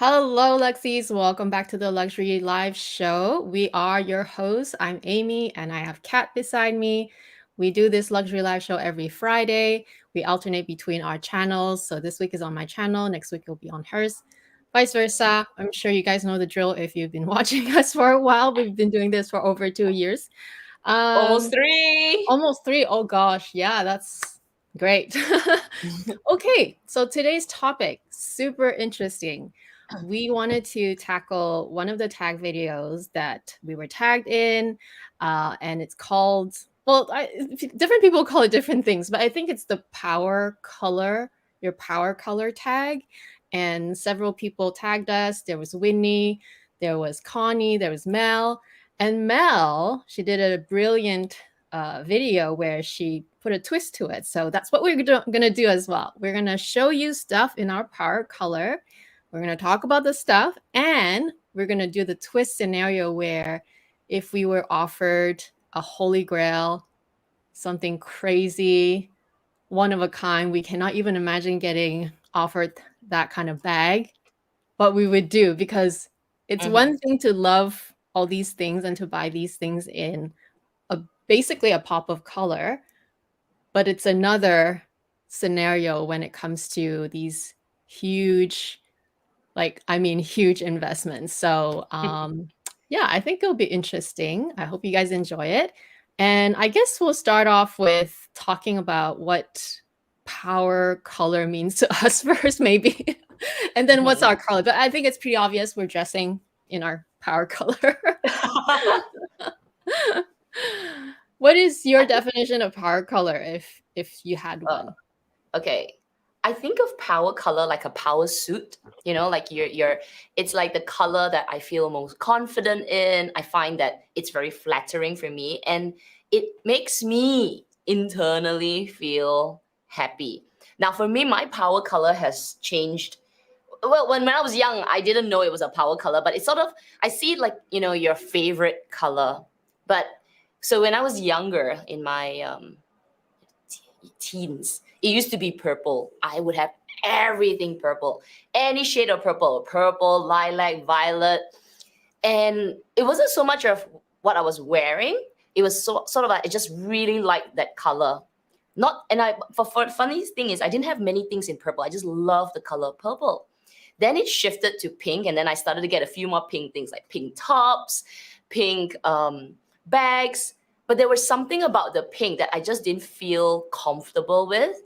Hello, Lexies. Welcome back to the Luxury Live Show. We are your hosts. I'm Amy, and I have Kat beside me. We do this Luxury Live Show every Friday. We alternate between our channels. So this week is on my channel. Next week, it'll be on hers. Vice versa. I'm sure you guys know the drill if you've been watching us for a while. We've been doing this for over 2 years. Almost three. Almost 3. Oh, gosh. Yeah, that's great. Okay, so today's topic, super interesting. We wanted to tackle one of the tag videos that we were tagged in, and it's called, different people call it different things, but I think it's the power color, your power color tag. And several people tagged us. There was Whitney, there was Connie, there was Mel. And Mel, she did a brilliant video where she put a twist to it. So that's what we're going to do as well. We're going to show you stuff in our power color. We're going to talk about the stuff, and we're going to do the twist scenario where if we were offered a holy grail, something crazy, one of a kind, we cannot even imagine getting offered that kind of bag, what we would do, because it's one thing to love all these things and to buy these things in basically a pop of color, but it's another scenario when it comes to these huge, huge investments. So yeah, I think it'll be interesting. I hope you guys enjoy it. And I guess we'll start off with talking about what power color means to us first, maybe. And then what's our color? But I think it's pretty obvious we're dressing in our power color. What is your definition of power color if you had one? Okay. I think of power color like a power suit, like it's like the color that I feel most confident in. I find that it's very flattering for me, and it makes me internally feel happy. Now, for me, my power color has changed. Well, when I was young, I didn't know it was a power color, but it's sort of, I see it like, your favorite color. But so when I was younger, in my teens, it used to be purple. I would have everything purple, any shade of purple, lilac, violet. And it wasn't so much of what I was wearing. It was sort of like, I just really liked that color. Funny thing is, I didn't have many things in purple. I just love the color purple. Then it shifted to pink, and then I started to get a few more pink things, like pink tops, pink bags. But there was something about the pink that I just didn't feel comfortable with.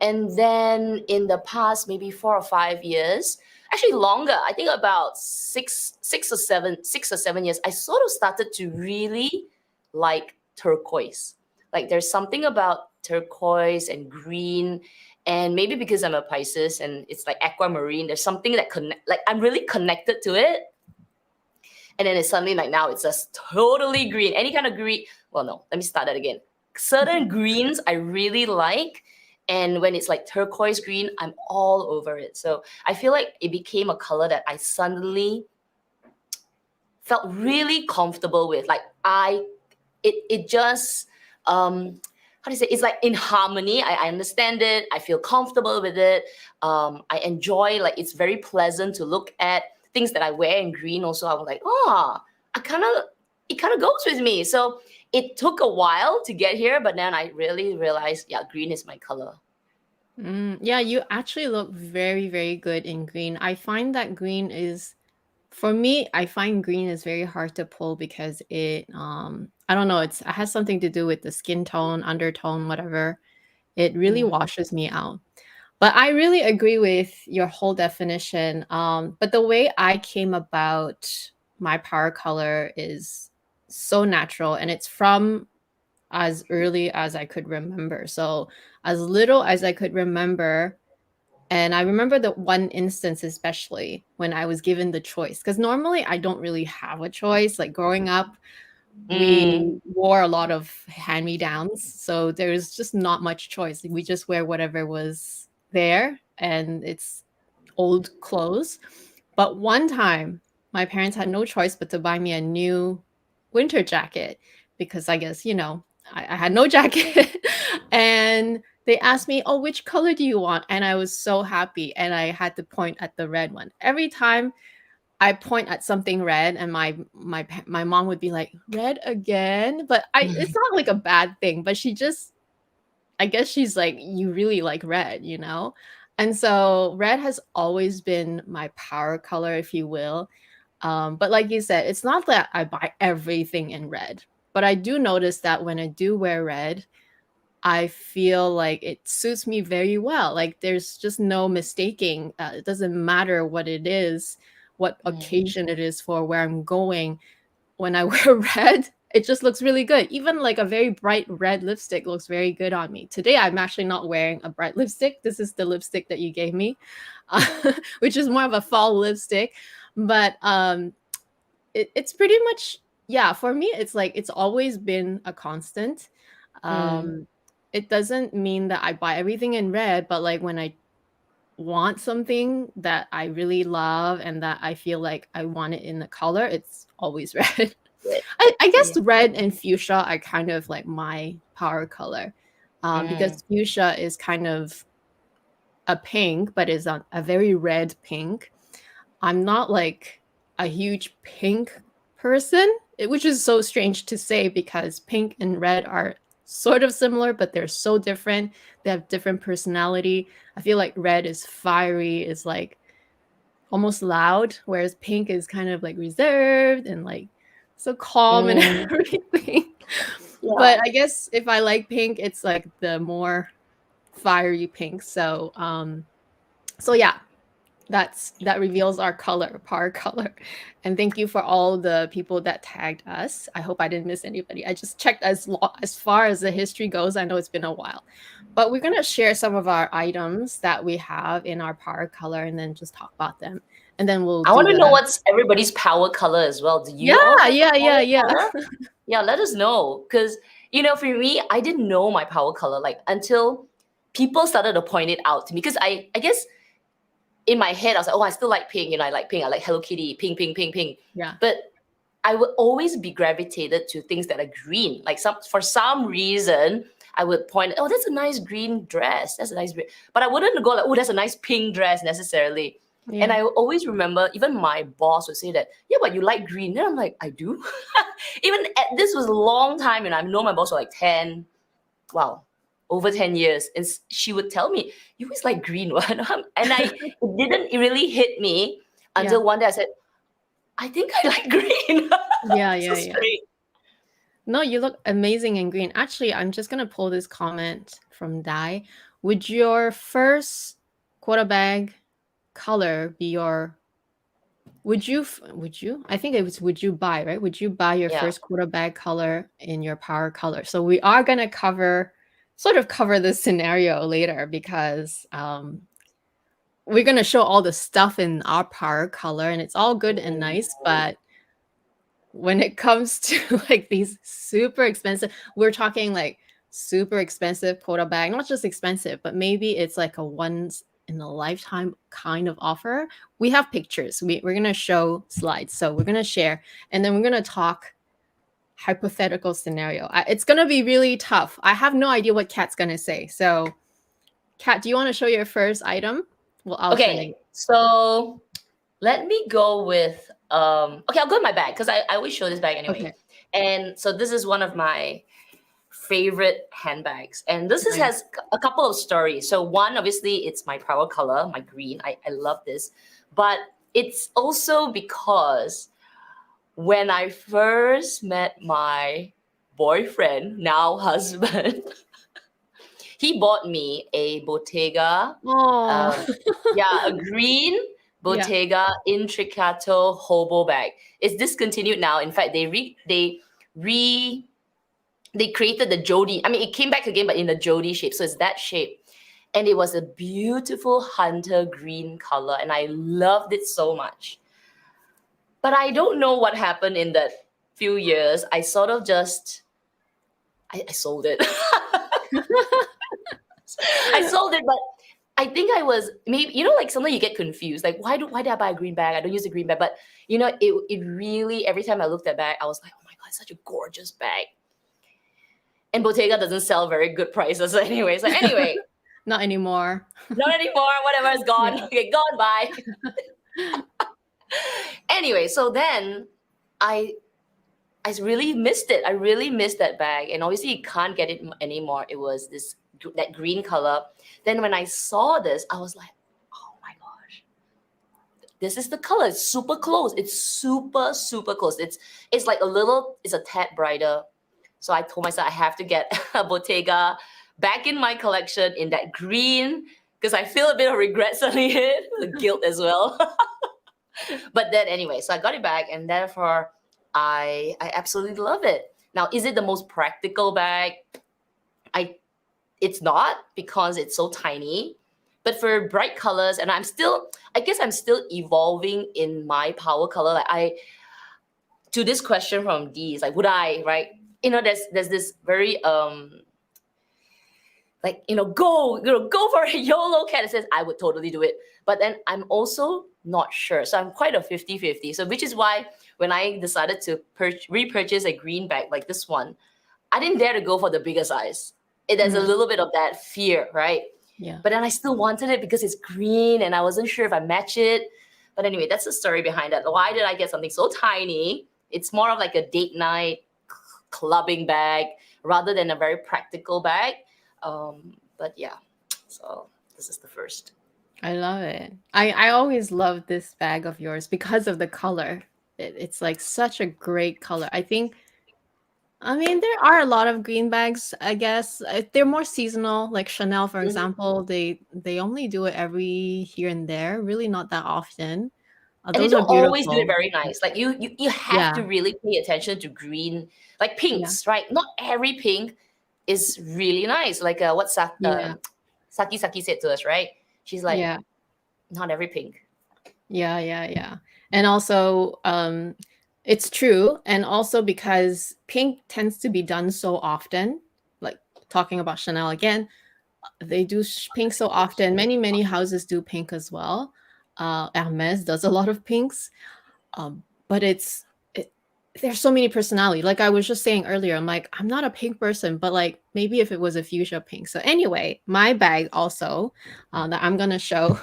And then in the past, maybe 4 or 5 years, actually longer, I think about six or seven years, I sort of started to really like turquoise. Like there's something about turquoise and green, and maybe because I'm a Pisces and it's like aquamarine, there's something that I'm really connected to it. And then it's suddenly like now it's just totally green. Any kind of green. Well, no, let me start that again. Certain greens I really like. And when it's like turquoise green, I'm all over it. So I feel like it became a color that I suddenly felt really comfortable with. Like it just, how do you say, it's like in harmony. I understand it. I feel comfortable with it. I enjoy, like, it's very pleasant to look at. Things that I wear in green also, I was like, it kind of goes with me. So it took a while to get here, but then I really realized, yeah, green is my color. Yeah, you actually look very, very good in green. I find that green is, for me, I find green is very hard to pull because it, I don't know, it has something to do with the skin tone, undertone, whatever. It really washes me out. But I really agree with your whole definition. But the way I came about my power color is so natural, and it's from as early as I could remember. So as little as I could remember. And I remember the one instance, especially when I was given the choice, because normally I don't really have a choice. Like growing up, we wore a lot of hand-me-downs. So there's just not much choice. We just wear whatever was there, and it's old clothes. But one time my parents had no choice but to buy me a new winter jacket because I guess, I had no jacket. And they asked me, "Oh, which color do you want?" And I was so happy, and I had to point at the red one. Every time I point at something red, and my mom would be like, "Red again?" But it's not like a bad thing, but she just, I guess she's like, "You really like red, you know?" And so red has always been my power color, if you will. But like you said, it's not that I buy everything in red, but I do notice that when I do wear red, I feel like it suits me very well. Like there's just no mistaking. It doesn't matter what it is, what Mm, occasion it is for, where I'm going. When I wear red, it just looks really good. Even like a very bright red lipstick looks very good on me. Today, I'm actually not wearing a bright lipstick. This is the lipstick that you gave me, which is more of a fall lipstick. But it's pretty much, yeah, for me, it's like it's always been a constant. mm, Um, it doesn't mean that I buy everything in red, but like when I want something that I really love and that I feel like I want it in the color, it's always red. good. I Yeah. guess red and fuchsia are kind of like my power color, Mm, because fuchsia is kind of a pink, but is a very red pink. I'm not like a huge pink person, which is so strange to say because pink and red are sort of similar, but they're so different. They have different personality. I feel like red is fiery, is like almost loud, whereas pink is kind of like reserved and like so calm and mm, everything. yeah. But I guess if I like pink, it's like the more fiery pink. So yeah, that reveals our color, power color. And thank you for all the people that tagged us. I hope I didn't miss anybody. I just checked as far as the history goes. I know it's been a while. But we're going to share some of our items that we have in our power color and then just talk about them. And then we'll I do want to know the what's everybody's power color as well. Do you all Yeah, have a yeah, yeah, power yeah. color? Yeah, let us know. Because, for me, I didn't know my power color like until people started to point it out to me. Because I guess in my head, I was like, oh, I still like pink. I like pink. I like Hello Kitty, pink, pink, pink, pink. Yeah. But I would always be gravitated to things that are green. Like for some reason, I would point, oh, that's a nice green dress. That's a nice green. But I wouldn't go like, oh, that's a nice pink dress necessarily. And Yeah. I always remember, even my boss would say that, yeah, but you like green. Then I'm like, I do. Even this was a long time, and I've known my boss for like 10, wow, over 10 years. And she would tell me, you always like green one. And it didn't really hit me Yeah. until one day I said, I think I like green. Yeah, So yeah, yeah. strange. No, you look amazing in green. Actually, I'm just gonna pull this comment from Dai. Would your first quota bag color be your would you? I think it was would you buy, right? Would you buy your Yeah. first quota bag color in your power color? So we are gonna cover this scenario later because we're gonna show all the stuff in our power color and it's all good and nice, but when it comes to like these super expensive, we're talking like super expensive quota bag, not just expensive, but maybe it's like a once in a lifetime kind of offer. We have pictures. We're going to show slides. So we're going to share and then we're going to talk hypothetical scenario. It's going to be really tough. I have no idea what Kat's going to say. So Kat, do you want to show your first item? Well, I'll show Okay. you. So let me go with okay, I'll go with my bag because I always show this bag anyway. Okay. And so this is one of my favorite handbags. And Nice. has a couple of stories. So one, obviously, it's my power color, my green. I love this. But it's also because when I first met my boyfriend, now husband, he bought me a Bottega, Oh, um, yeah, a green yeah. Bottega Intricato hobo bag. It's discontinued now. In fact, re they created the Jody. I mean, it came back again, but in the Jody shape. So it's that shape. And it was a beautiful hunter green color. And I loved it so much. But I don't know what happened in that few years. I sort of just, I sold it. I sold it, but I think I was maybe, like sometimes you get confused. Like, why did I buy a green bag? I don't use a green bag. But, it really, every time I looked at that bag, I was like, oh my God, it's such a gorgeous bag. And Bottega doesn't sell very good prices anyway. So anyway, Not anymore. not anymore. Whatever is gone. Yeah. Okay, gone. Bye. Anyway, so then I really missed it. I really missed that bag, and obviously you can't get it anymore. It was that green color. Then when I saw this, I was like, oh my gosh, this is the color. It's super close. It's super close. It's like it's a tad brighter. So I told myself I have to get a Bottega back in my collection in that green, because I feel a bit of regret selling it, the guilt as well. But then anyway, so I got it back, and therefore I absolutely love it. Now, is it the most practical bag? It's not, because it's so tiny. But for bright colors, and I guess I'm still evolving in my power color. Like to this question from D is like, would I, right? There's this very like, go for a YOLO cat that says I would totally do it. But then I'm also not sure. So I'm quite a 50-50. So which is why when I decided to repurchase a green bag like this one, I didn't dare to go for the bigger size. There's a little bit of that fear, right? Yeah. But then I still wanted it because it's green and I wasn't sure if I match it. But anyway, that's the story behind that. Why did I get something so tiny? It's more of like a date night clubbing bag rather than a very practical bag. But yeah, so this is the first. I love it. I always love this bag of yours because of the color. It's like such a great color. I mean, there are a lot of green bags, I guess. They're more seasonal, like Chanel, for example. They only do it every here and there, really not that often. And they Those are don't always do it beautiful. very nice. Like you have to Yeah, really pay attention to green, like yeah, pinks, right? Not every pink is really nice. Like what yeah, Saki said to us, right? She's like, yeah, not every pink. yeah. And also, it's true. And also because pink tends to be done so often, like talking about Chanel again, they do pink so often. Many houses do pink as well. Hermes does a lot of pinks, but there's so many personality. Like I was just saying earlier, I'm like, I'm not a pink person, but like maybe if it was a fuchsia pink. So anyway, my bag also that I'm gonna show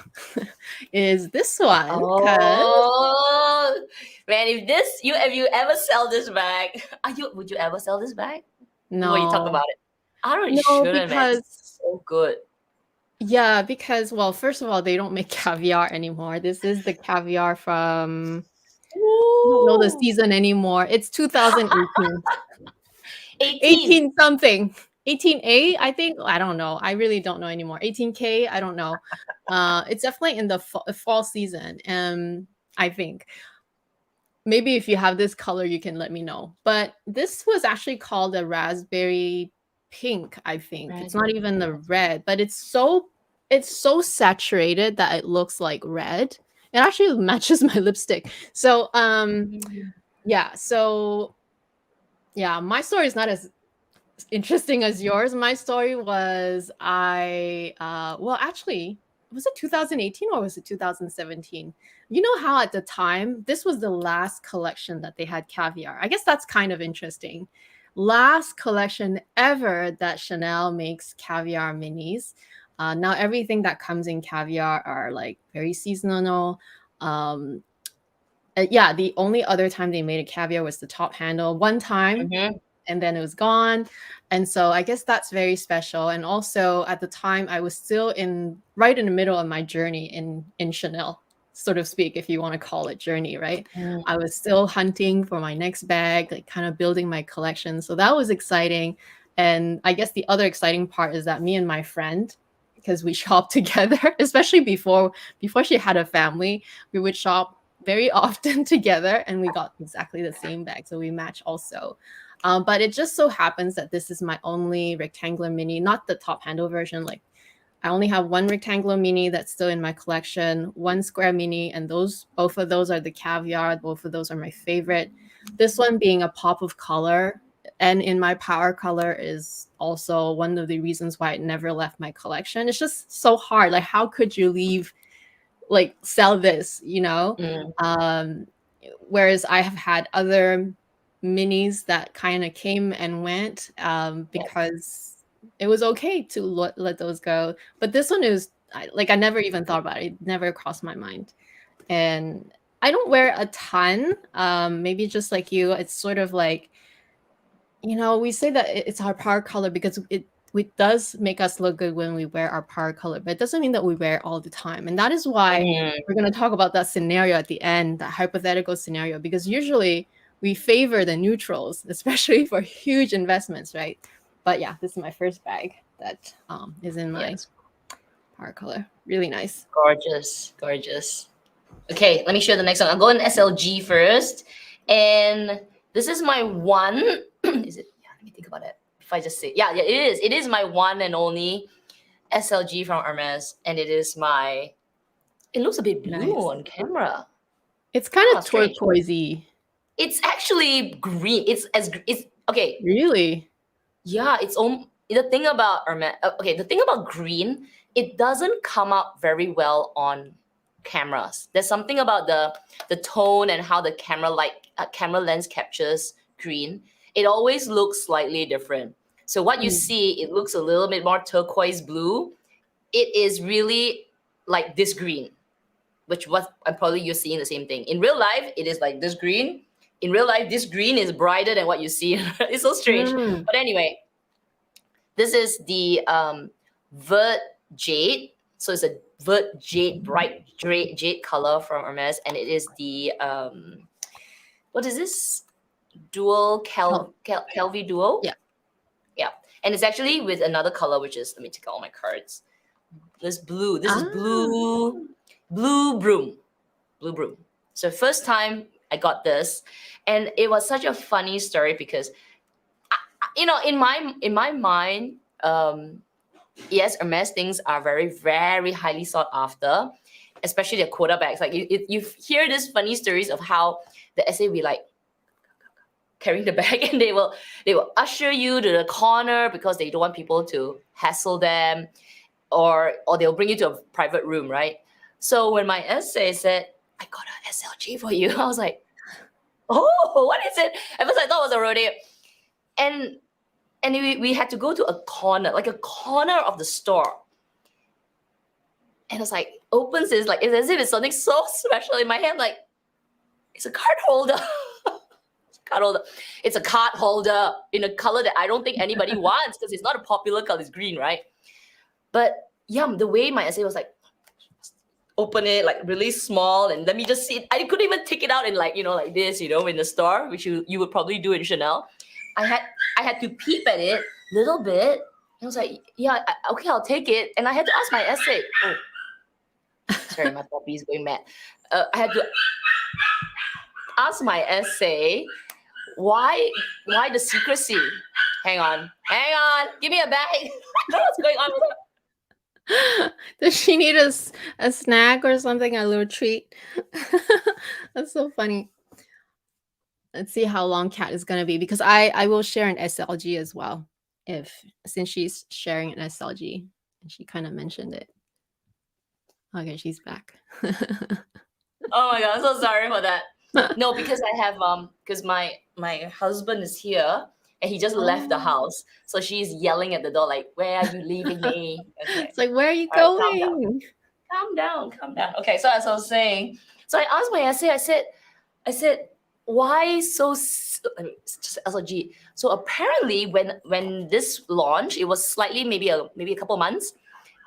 is this one, because Oh man, if you ever sell this bag, would you ever sell this bag? Before you talk no, about it, I don't. You no, shouldn't, man. because It's so good. yeah, because well, first of all, they don't make caviar anymore. This is the caviar from I don't know the Ooh. season anymore. It's 2018. 18. 18 something. 18A, I think. I don't know. I really don't know anymore. 18K, I don't know. It's definitely in the fall season. I think. Maybe if you have this color, you can let me know. But this was actually called a raspberry pink, I think. It's not even the red, but it's so saturated that it looks like red. It actually matches my lipstick. So yeah, my story is not as interesting as yours. My story was actually, was it 2018 or was it 2017? You know how at the time this was the last collection that they had caviar. I guess that's kind of interesting. Last collection ever that Chanel makes caviar minis. Now everything that comes in caviar are like very seasonal. Yeah, the only other time they made a caviar was the top handle one time, and then it was gone. And so I guess that's very special. And also at the time I was still right in the middle of my journey in Chanel, so to speak, if you want to call it journey, right? I was still hunting for my next bag, like kind of building my collection. So that was exciting. And I guess the other exciting part is that me and my friend, because we shopped together, especially before she had a family, we would shop very often together, and we got exactly the same bag. So we match also. But it just so happens that this is my only rectangular mini, not the top handle version. Like I only have one rectangular mini that's still in my collection, one square mini, and both of those are the caviar. Both of those are my favorite. This one being a pop of color and in my power color is also one of the reasons why it never left my collection. It's just so hard. Like how could you sell this, whereas I have had other minis that kind of came and went Yeah. because it was okay to let those go. But this one is like I never even thought about it. It never crossed my mind. And I don't wear a ton. Maybe just like you, it's sort of like, we say that it's our power color because it does make us look good when we wear our power color, but it doesn't mean that we wear it all the time. And that is why Mhm. we're going to talk about that scenario at the end, that hypothetical scenario, because usually we favor the neutrals, especially for huge investments, right? But yeah, this is my first bag that is in my Yes. power color. Really nice. Gorgeous. Gorgeous. Okay, let me show the next one. I'll go in SLG first. And this is my one. Is it? Yeah, let me think about it. If I just say, yeah, it is. It is my one and only SLG from Hermes. And it is my, it looks a bit blue Nice. on camera. It's kind of Strange. turquoisey. It's actually green. It's okay. Really? Yeah, the thing about Hermes, okay, the thing about green, it doesn't come out very well on cameras. There's something about the tone and how the camera lens captures green. It always looks slightly different. So what you see, it looks a little bit more turquoise blue. It is really like this green, which was I'm probably you're seeing the same thing. In real life, it is like this green. In real life, this green is brighter than what you see. It's so strange. Mm. But anyway, this is the Vert Jade. So it's a Vert Jade, bright jade color from Hermes. And it is the, what is this? Dual Kelvy Duo? Yeah. Yeah. And it's actually with another color, which is, let me take out all my cards. This blue. This is blue broom. Blue broom. So first time I got this. And it was such a funny story because in my mind, yes, Hermes things are very, very highly sought after, especially their Quota bags. Like you hear these funny stories of how the SA will be like carrying the bag and they will usher you to the corner because they don't want people to hassle them, or they'll bring you to a private room, right? So when my SA said, I got an SLG for you, I was like, oh, what is it? At first I thought it was a rodeo. And we had to go to a corner of the store. And it's like, opens is like, it's as if it's something so special in my hand. Like, it's a card holder. It's a card holder in a color that I don't think anybody wants because it's not a popular color. It's green, right? But yeah, the way my essay was like, open it like really small and let me just see it. I couldn't even take it out in like this, in the store, which you would probably do in Chanel. I had to peep at it a little bit. I was like, yeah, okay, I'll take it. And I had to ask my essay. Oh, sorry, my puppy is going mad. I had to ask my essay, why the secrecy? Hang on, give me a bag. I don't know what's going on with her. Does she need a snack or something, a little treat? That's so funny. Let's see how long Kat is going to be, because I will share an SLG as well, since she's sharing an SLG and she kind of mentioned it. Okay, she's back. Oh my god, I'm so sorry for that. No, because I have because my husband is here and he just left the house, so she's yelling at the door like, "Where are you leaving me?" Okay. It's like, where are you All going? right, calm down. Okay, so as I was saying, so I asked my essay. I said, why so? Just SLG. So apparently, when this launched, it was slightly maybe a couple months.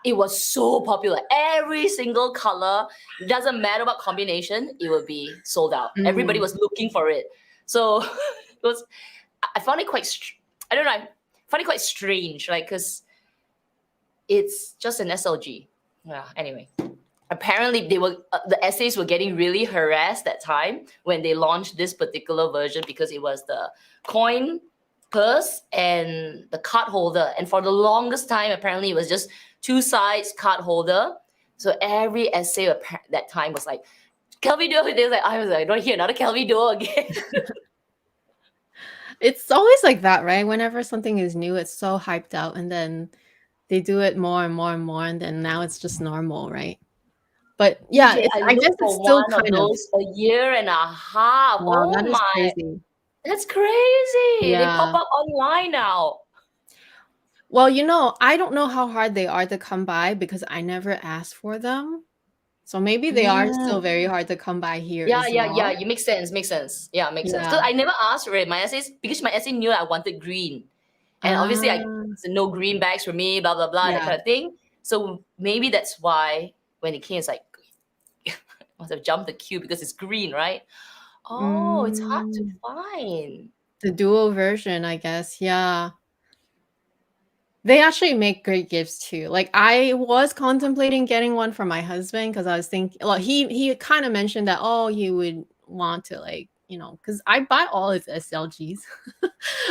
It was so popular. Every single color, doesn't matter what combination, it will be sold out. Everybody was looking for it. So I found it quite, I don't know, I found it quite strange, like, because it's just an SLG. Yeah, anyway. Apparently, the essays were getting really harassed that time when they launched this particular version because it was the coin purse and the card holder. And for the longest time, apparently, it was just two sides card holder. So every essay that time was like, Kelvy Duo. I was like, I don't hear another Kelvy Duo again. It's always like that, right? Whenever something is new, it's so hyped out, and then they do it more and more and more, and then now it's just normal, right? But yeah, DJ, I guess looked it's for still one of kind of. those a year and a half. Wow, Oh that is my! crazy. That's crazy. They pop Yeah. up online now. Well, you know, I don't know how hard they are to come by because I never asked for them. So maybe they are still Mm. very hard to come by here Yeah, as yeah, yeah. well. You make sense. Makes sense. Yeah, makes sense. Because Yeah. I never asked for it. My essay because my essay knew I wanted green, and obviously I Ah, said no green bags for me. Blah blah blah. That yeah. kind of thing. So maybe that's why when it came, it's like must have jumped the queue because it's green, right? Oh, it's hard to Mm, find. the dual version, I guess. Yeah. They actually make great gifts too. Like I was contemplating getting one for my husband because I was thinking, well, he kind of mentioned that, oh, he would want to like, you know, because I buy all his SLGs,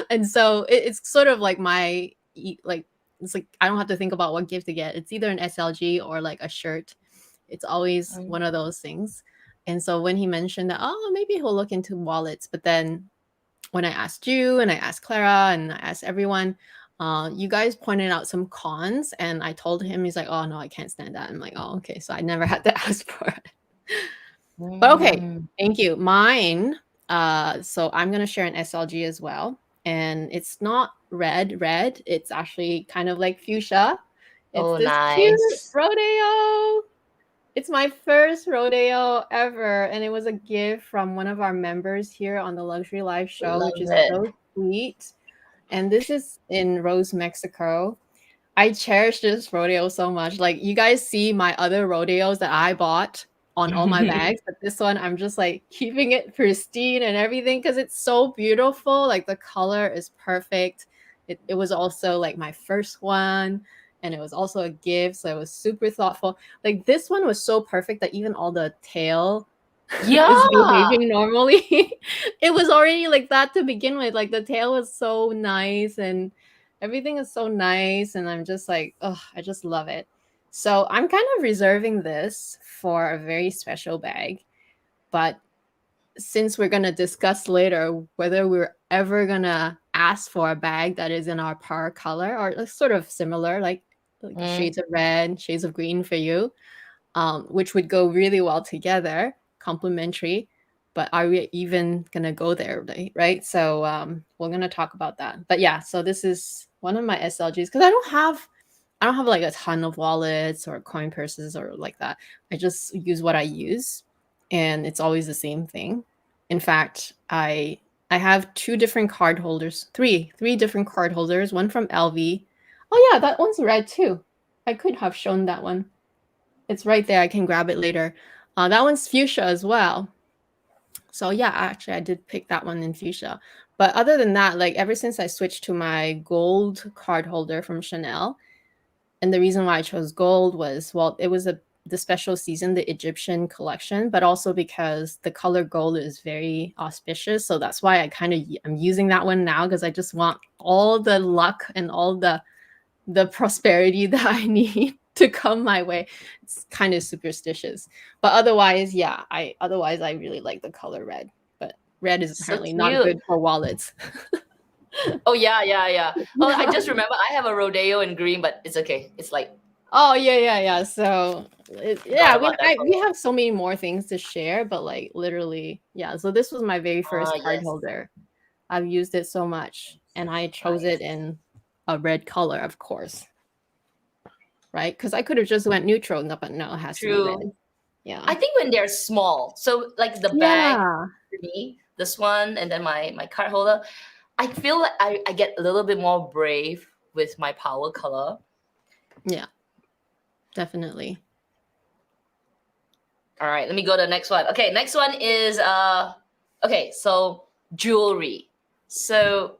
and so it's sort of like like it's like I don't have to think about what gift to get. It's either an SLG or like a shirt. It's always Mm. one of those things. And so when he mentioned that, oh, maybe he'll look into wallets, but then when I asked you and I asked Clara and I asked everyone, you guys pointed out some cons, and I told him, he's like, oh no, I can't stand that. I'm like, oh, okay. So I never had to ask for it. But okay, Mm. thank you. Mine, so I'm gonna share an SLG as well. And it's not red, it's actually kind of like fuchsia. It's Oh, this cute nice. rodeo. It's my first rodeo ever, and it was a gift from one of our members here on the Luxury Live show, which Love is it. so sweet. And this is in Rose, Mexico. I cherish this rodeo so much. Like you guys see my other rodeos that I bought on all my bags, but this one I'm just like keeping it pristine and everything because it's so beautiful. Like the color is perfect. It was also like my first one, and it was also a gift, so it was super thoughtful. Like this one was so perfect that even all the tail is Yeah. behaving normally. It was already like that to begin with. Like the tail was so nice and everything is so nice. And I'm just like, oh, I just love it. So I'm kind of reserving this for a very special bag. But since we're going to discuss later whether we're ever going to ask for a bag that is in our par color or sort of similar, like Mm. shades of red, shades of green for you, which would go really well together, complementary. But are we even gonna go there, right? So we're gonna talk about that. But yeah, so this is one of my SLGs because I don't have like a ton of wallets or coin purses or like that. I just use what I use, and it's always the same thing. In fact, I have two different card holders, three different card holders. One from LV. Oh yeah, that one's red too. I could have shown that one. It's right there. I can grab it later. That one's fuchsia as well. So yeah, actually, I did pick that one in fuchsia. But other than that, like ever since I switched to my gold card holder from Chanel, and the reason why I chose gold was, well, it was the special season, the Egyptian collection, but also because the color gold is very auspicious. So that's why I'm using that one now because I just want all the luck and all the prosperity that I need to come my way. It's kind of superstitious. But otherwise, yeah, I really like the color red. But red is So apparently not cute. good for wallets. Oh yeah, yeah, yeah. Oh, I just remember I have a rodeo in green, but it's okay. It's like Oh yeah. So forgot yeah, about that we color. have so many more things to share, but like literally, yeah. So this was my very Ah, first card yes. holder. I've used it so much, and I chose it Nice. in a red color, of course, right? Because I could have just went neutral, no, but no, it has to be red. True. Yeah. I think when they're small, so like the bag Yeah. for me, this one, and then my card holder, I feel like I get a little bit more brave with my power color. Yeah, definitely. All right, let me go to the next one. Okay, next one is okay, so jewelry. So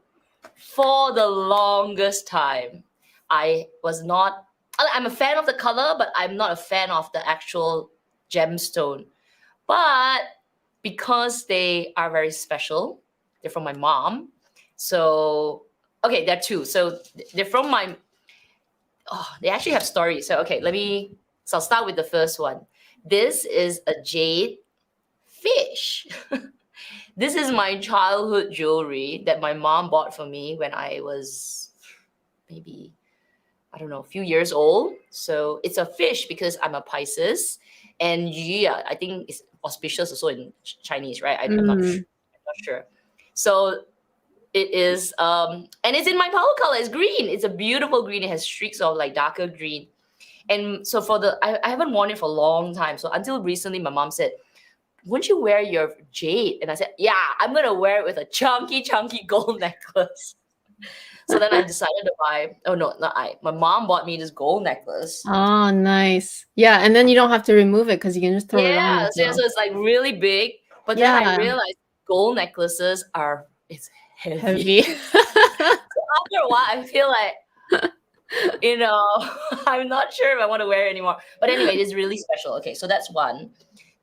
for the longest time, I was not I'm a fan of the color, but I'm not a fan of the actual gemstone. But because they are very special, they're from my mom. So okay, there are two. So they're from my they actually have stories. So okay, so I'll start with the first one. This is a jade fish. This is my childhood jewelry that my mom bought for me when I was maybe, I don't know, a few years old. So it's a fish because I'm a Pisces. And yeah, I think it's auspicious also in Chinese, right? I'm not Mm, sure. So it is, and it's in my power color. It's green. It's a beautiful green. It has streaks of like darker green. And so I haven't worn it for a long time. So until recently, my mom said, wouldn't you wear your jade? And I said, yeah, I'm going to wear it with a chunky gold necklace. So then I decided to buy, oh no, not I. My mom bought me this gold necklace. Oh, nice. Yeah, and then you don't have to remove it because you can just throw it on. So it's like really big. But then I realized gold necklaces it's heavy. So after a while, I feel like, I'm not sure if I want to wear it anymore. But anyway, it is really special. Okay, so that's one.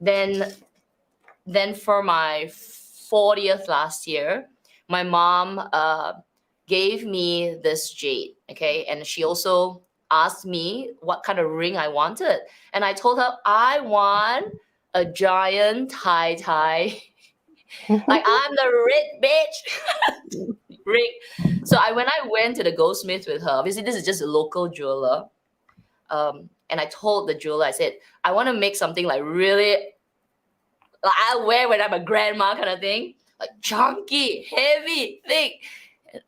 Then for my 40th last year, my mom gave me this jade. Okay, and she also asked me what kind of ring I wanted, and I told her I want a giant tie. Like I'm the rich bitch ring. So when I went to the goldsmith with her, obviously this is just a local jeweler, and I told the jeweler, I said, I want to make something like really, like I'll wear when I'm a grandma kind of thing, like chunky, heavy, thick.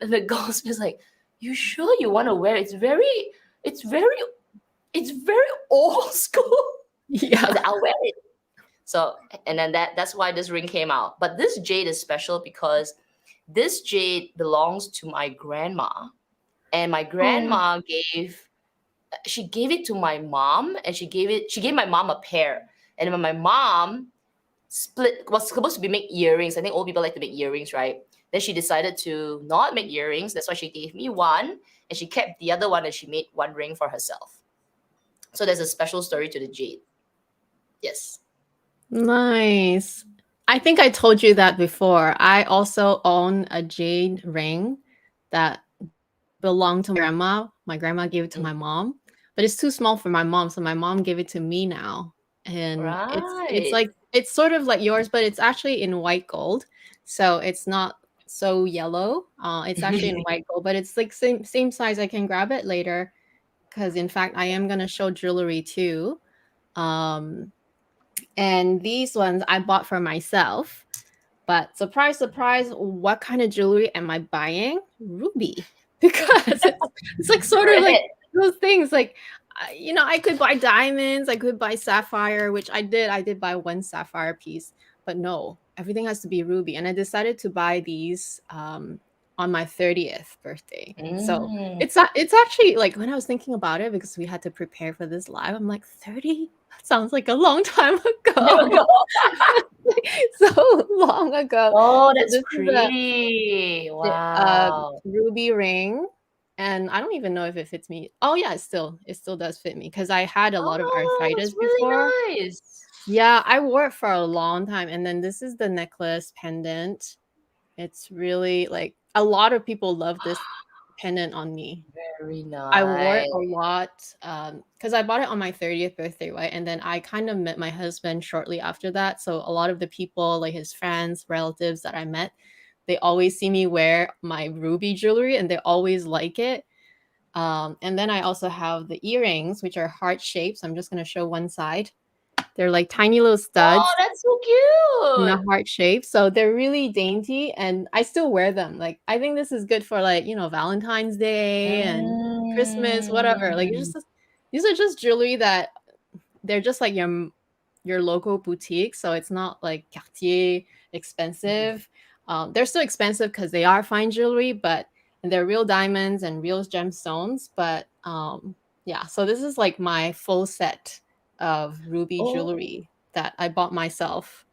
And the goldsmith's like, you sure you want to wear it? It's very old school. Yeah. I said, I'll wear it. So, and then that's why this ring came out. But this jade is special because this jade belongs to my grandma, and my grandma gave it to my mom, and she gave my mom a pair. And when my mom was supposed to be make earrings, I think old people like to make earrings, right? Then she decided to not make earrings. That's why she gave me one, and she kept the other one, and she made one ring for herself. So there's a special story to the jade. Yes. Nice. I think I told you that before. I also own a jade ring that belonged to my grandma. My grandma gave it to my mom, but it's too small for my mom, so my mom gave it to me now. And it's sort of like yours, but it's actually in white gold. So it's not so yellow. It's actually in white gold, but it's like same size. I can grab it later because in fact I am gonna show jewelry too. And these ones I bought for myself. But surprise, surprise, what kind of jewelry am I buying? Ruby. Because it's like sort of like those things like, I could buy diamonds, I could buy sapphire, which I did. I did buy one sapphire piece, but no, everything has to be ruby. And I decided to buy these on my 30th birthday. So it's actually like when I was thinking about it, because we had to prepare for this live, I'm like 30? That sounds like a long time ago. So long ago. Oh, that's pretty. Wow. Ruby ring. And I don't even know if it fits me. Oh yeah, it still does fit me because I had a lot of arthritis before. Nice. Yeah, I wore it for a long time. And then this is the necklace pendant. It's really like a lot of people love this pendant on me. Very nice. I wore it a lot because I bought it on my 30th birthday, right? And then I kind of met my husband shortly after that. So a lot of the people, like his friends, relatives that I met, they always see me wear my ruby jewelry and they always like it. And then I also have the earrings, which are heart shaped. So I'm just going to show one side. They're like tiny little studs. Oh, that's so cute. In a heart shape. So they're really dainty and I still wear them. Like, I think this is good for like, Valentine's Day and Christmas, whatever. Like, these are just jewelry that they're just like your local boutique. So it's not like Cartier expensive. They're still expensive because they are fine jewelry, and they're real diamonds and real gemstones. But yeah, so this is like my full set of ruby jewelry that I bought myself.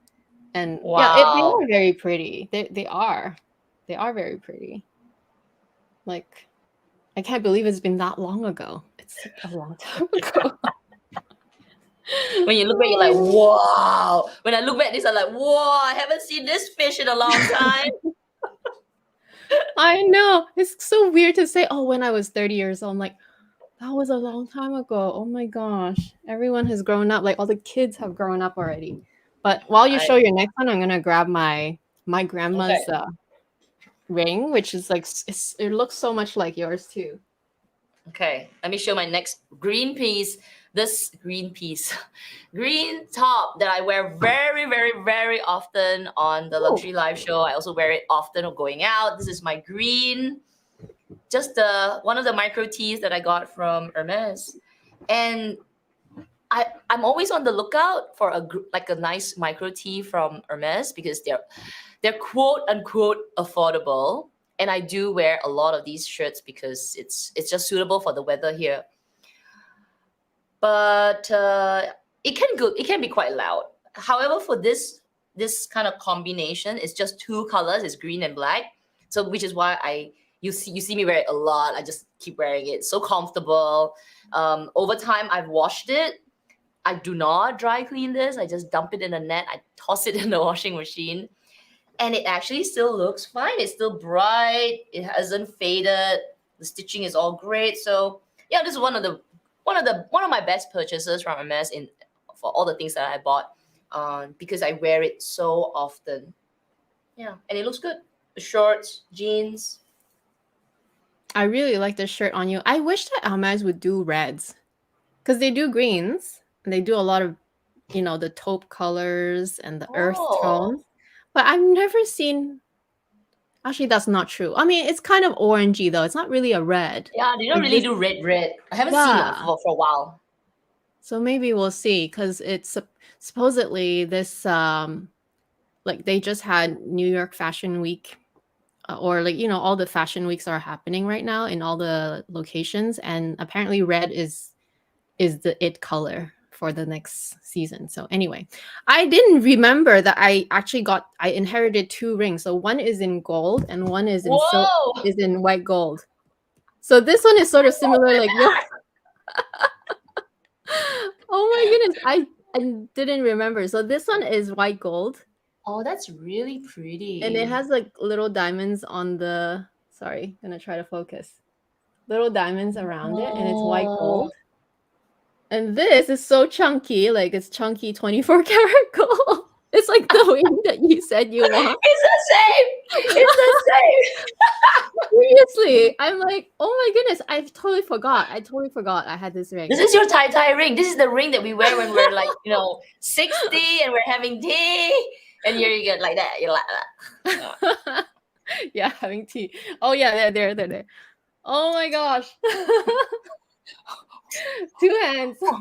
And yeah, they are very pretty. They are very pretty. Like, I can't believe it's been that long ago. It's like a long time ago. When you look back, you're like, wow. When I look back at this, I'm like, whoa, I haven't seen this fish in a long time. I know. It's so weird to say, oh, when I was 30 years old, I'm like, that was a long time ago. Oh my gosh. Everyone has grown up. Like all the kids have grown up already. But while you show your next one, I'm going to grab my grandma's ring, which is like, it looks so much like yours too. Okay. Let me show my next green piece. this green piece, green top that I wear very, very, very often on the luxury live show. I also wear it often going out. This is my green, just one of the micro tees that I got from Hermes. And I'm always on the lookout for a nice micro tee from Hermes because they're quote unquote affordable. And I do wear a lot of these shirts because it's just suitable for the weather here. But it can be quite loud. However, for this kind of combination, it's just two colors, it's green and black. So which is why you see me wear it a lot. I just keep wearing it. So comfortable. Over time, I've washed it. I do not dry clean this. I just dump it in a net. I toss it in the washing machine. And it actually still looks fine. It's still bright. It hasn't faded. The stitching is all great. So yeah, this is one of my best purchases from Hermes for all the things that I bought, because I wear it so often. Yeah, and it looks good. The shorts, jeans. I really like this shirt on you. I wish that Hermes would do reds, because they do greens and they do a lot of, the taupe colors and the earth tones. But I've never seen. Actually, that's not true. I mean, it's kind of orangey though. It's not really a red. Yeah, they don't really do red. I haven't seen it for a while. So maybe we'll see, because it's supposedly this like they just had New York Fashion Week, or all the fashion weeks are happening right now in all the locations, and apparently red is the it color for the next season. So anyway, I didn't remember that I inherited 2 rings. So one is in gold and one is in white gold. So this one is sort of similar, like oh my goodness, I didn't remember. So this one is white gold. Oh, that's really pretty. And it has like little diamonds on the, sorry, gonna try to focus. Little diamonds around it, and it's white gold. And this is so chunky, like it's chunky 24 karat gold. It's like the ring that you said you want. It's the same. It's the same. Seriously, I'm like, oh my goodness, I totally forgot I had this ring. This is your tie ring. This is the ring that we wear when we're like, 60 and we're having tea. And you get like that. You're like that. Yeah, having tea. Oh yeah, they're there. Oh my gosh. 2 hands. That's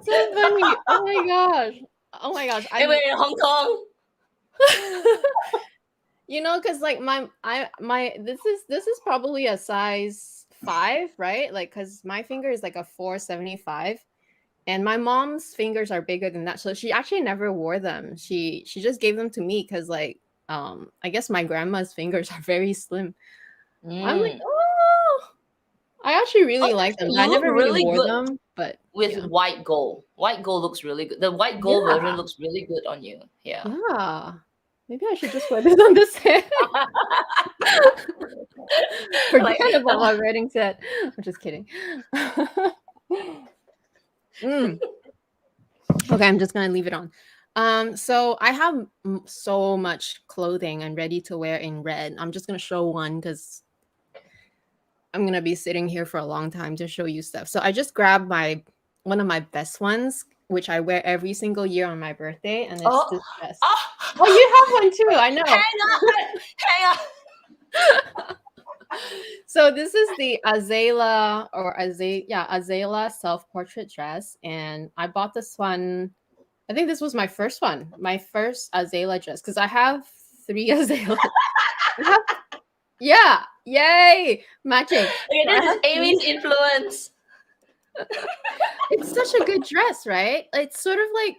so funny. Oh my gosh. And we're in Hong Kong. Because like this is probably a size 5, right? Like, because my finger is like a 475. And my mom's fingers are bigger than that. So she actually never wore them. She just gave them to me because, like, I guess my grandma's fingers are very slim. I'm like, oh, I actually really like them. I never really wore them, but with white gold. White gold looks really good. The white gold version looks really good on you. Yeah. Yeah. Maybe I should just wear this on this head. Forget about my wedding set. I'm just kidding. Okay, I'm just gonna leave it on. So I have so much clothing and ready to wear in red. I'm just gonna show one because I'm gonna be sitting here for a long time to show you stuff. So I just grabbed one of my best ones, which I wear every single year on my birthday, and it's this dress. Oh, you have one too. I know. Hang on. So this is the Azalea self-portrait dress, and I bought this one. I think this was my first one, my first Azalea dress, because I have 3 Azalea. Yeah, yay, matching. Okay, this is Amy's influence. It's such a good dress, right? It's sort of like,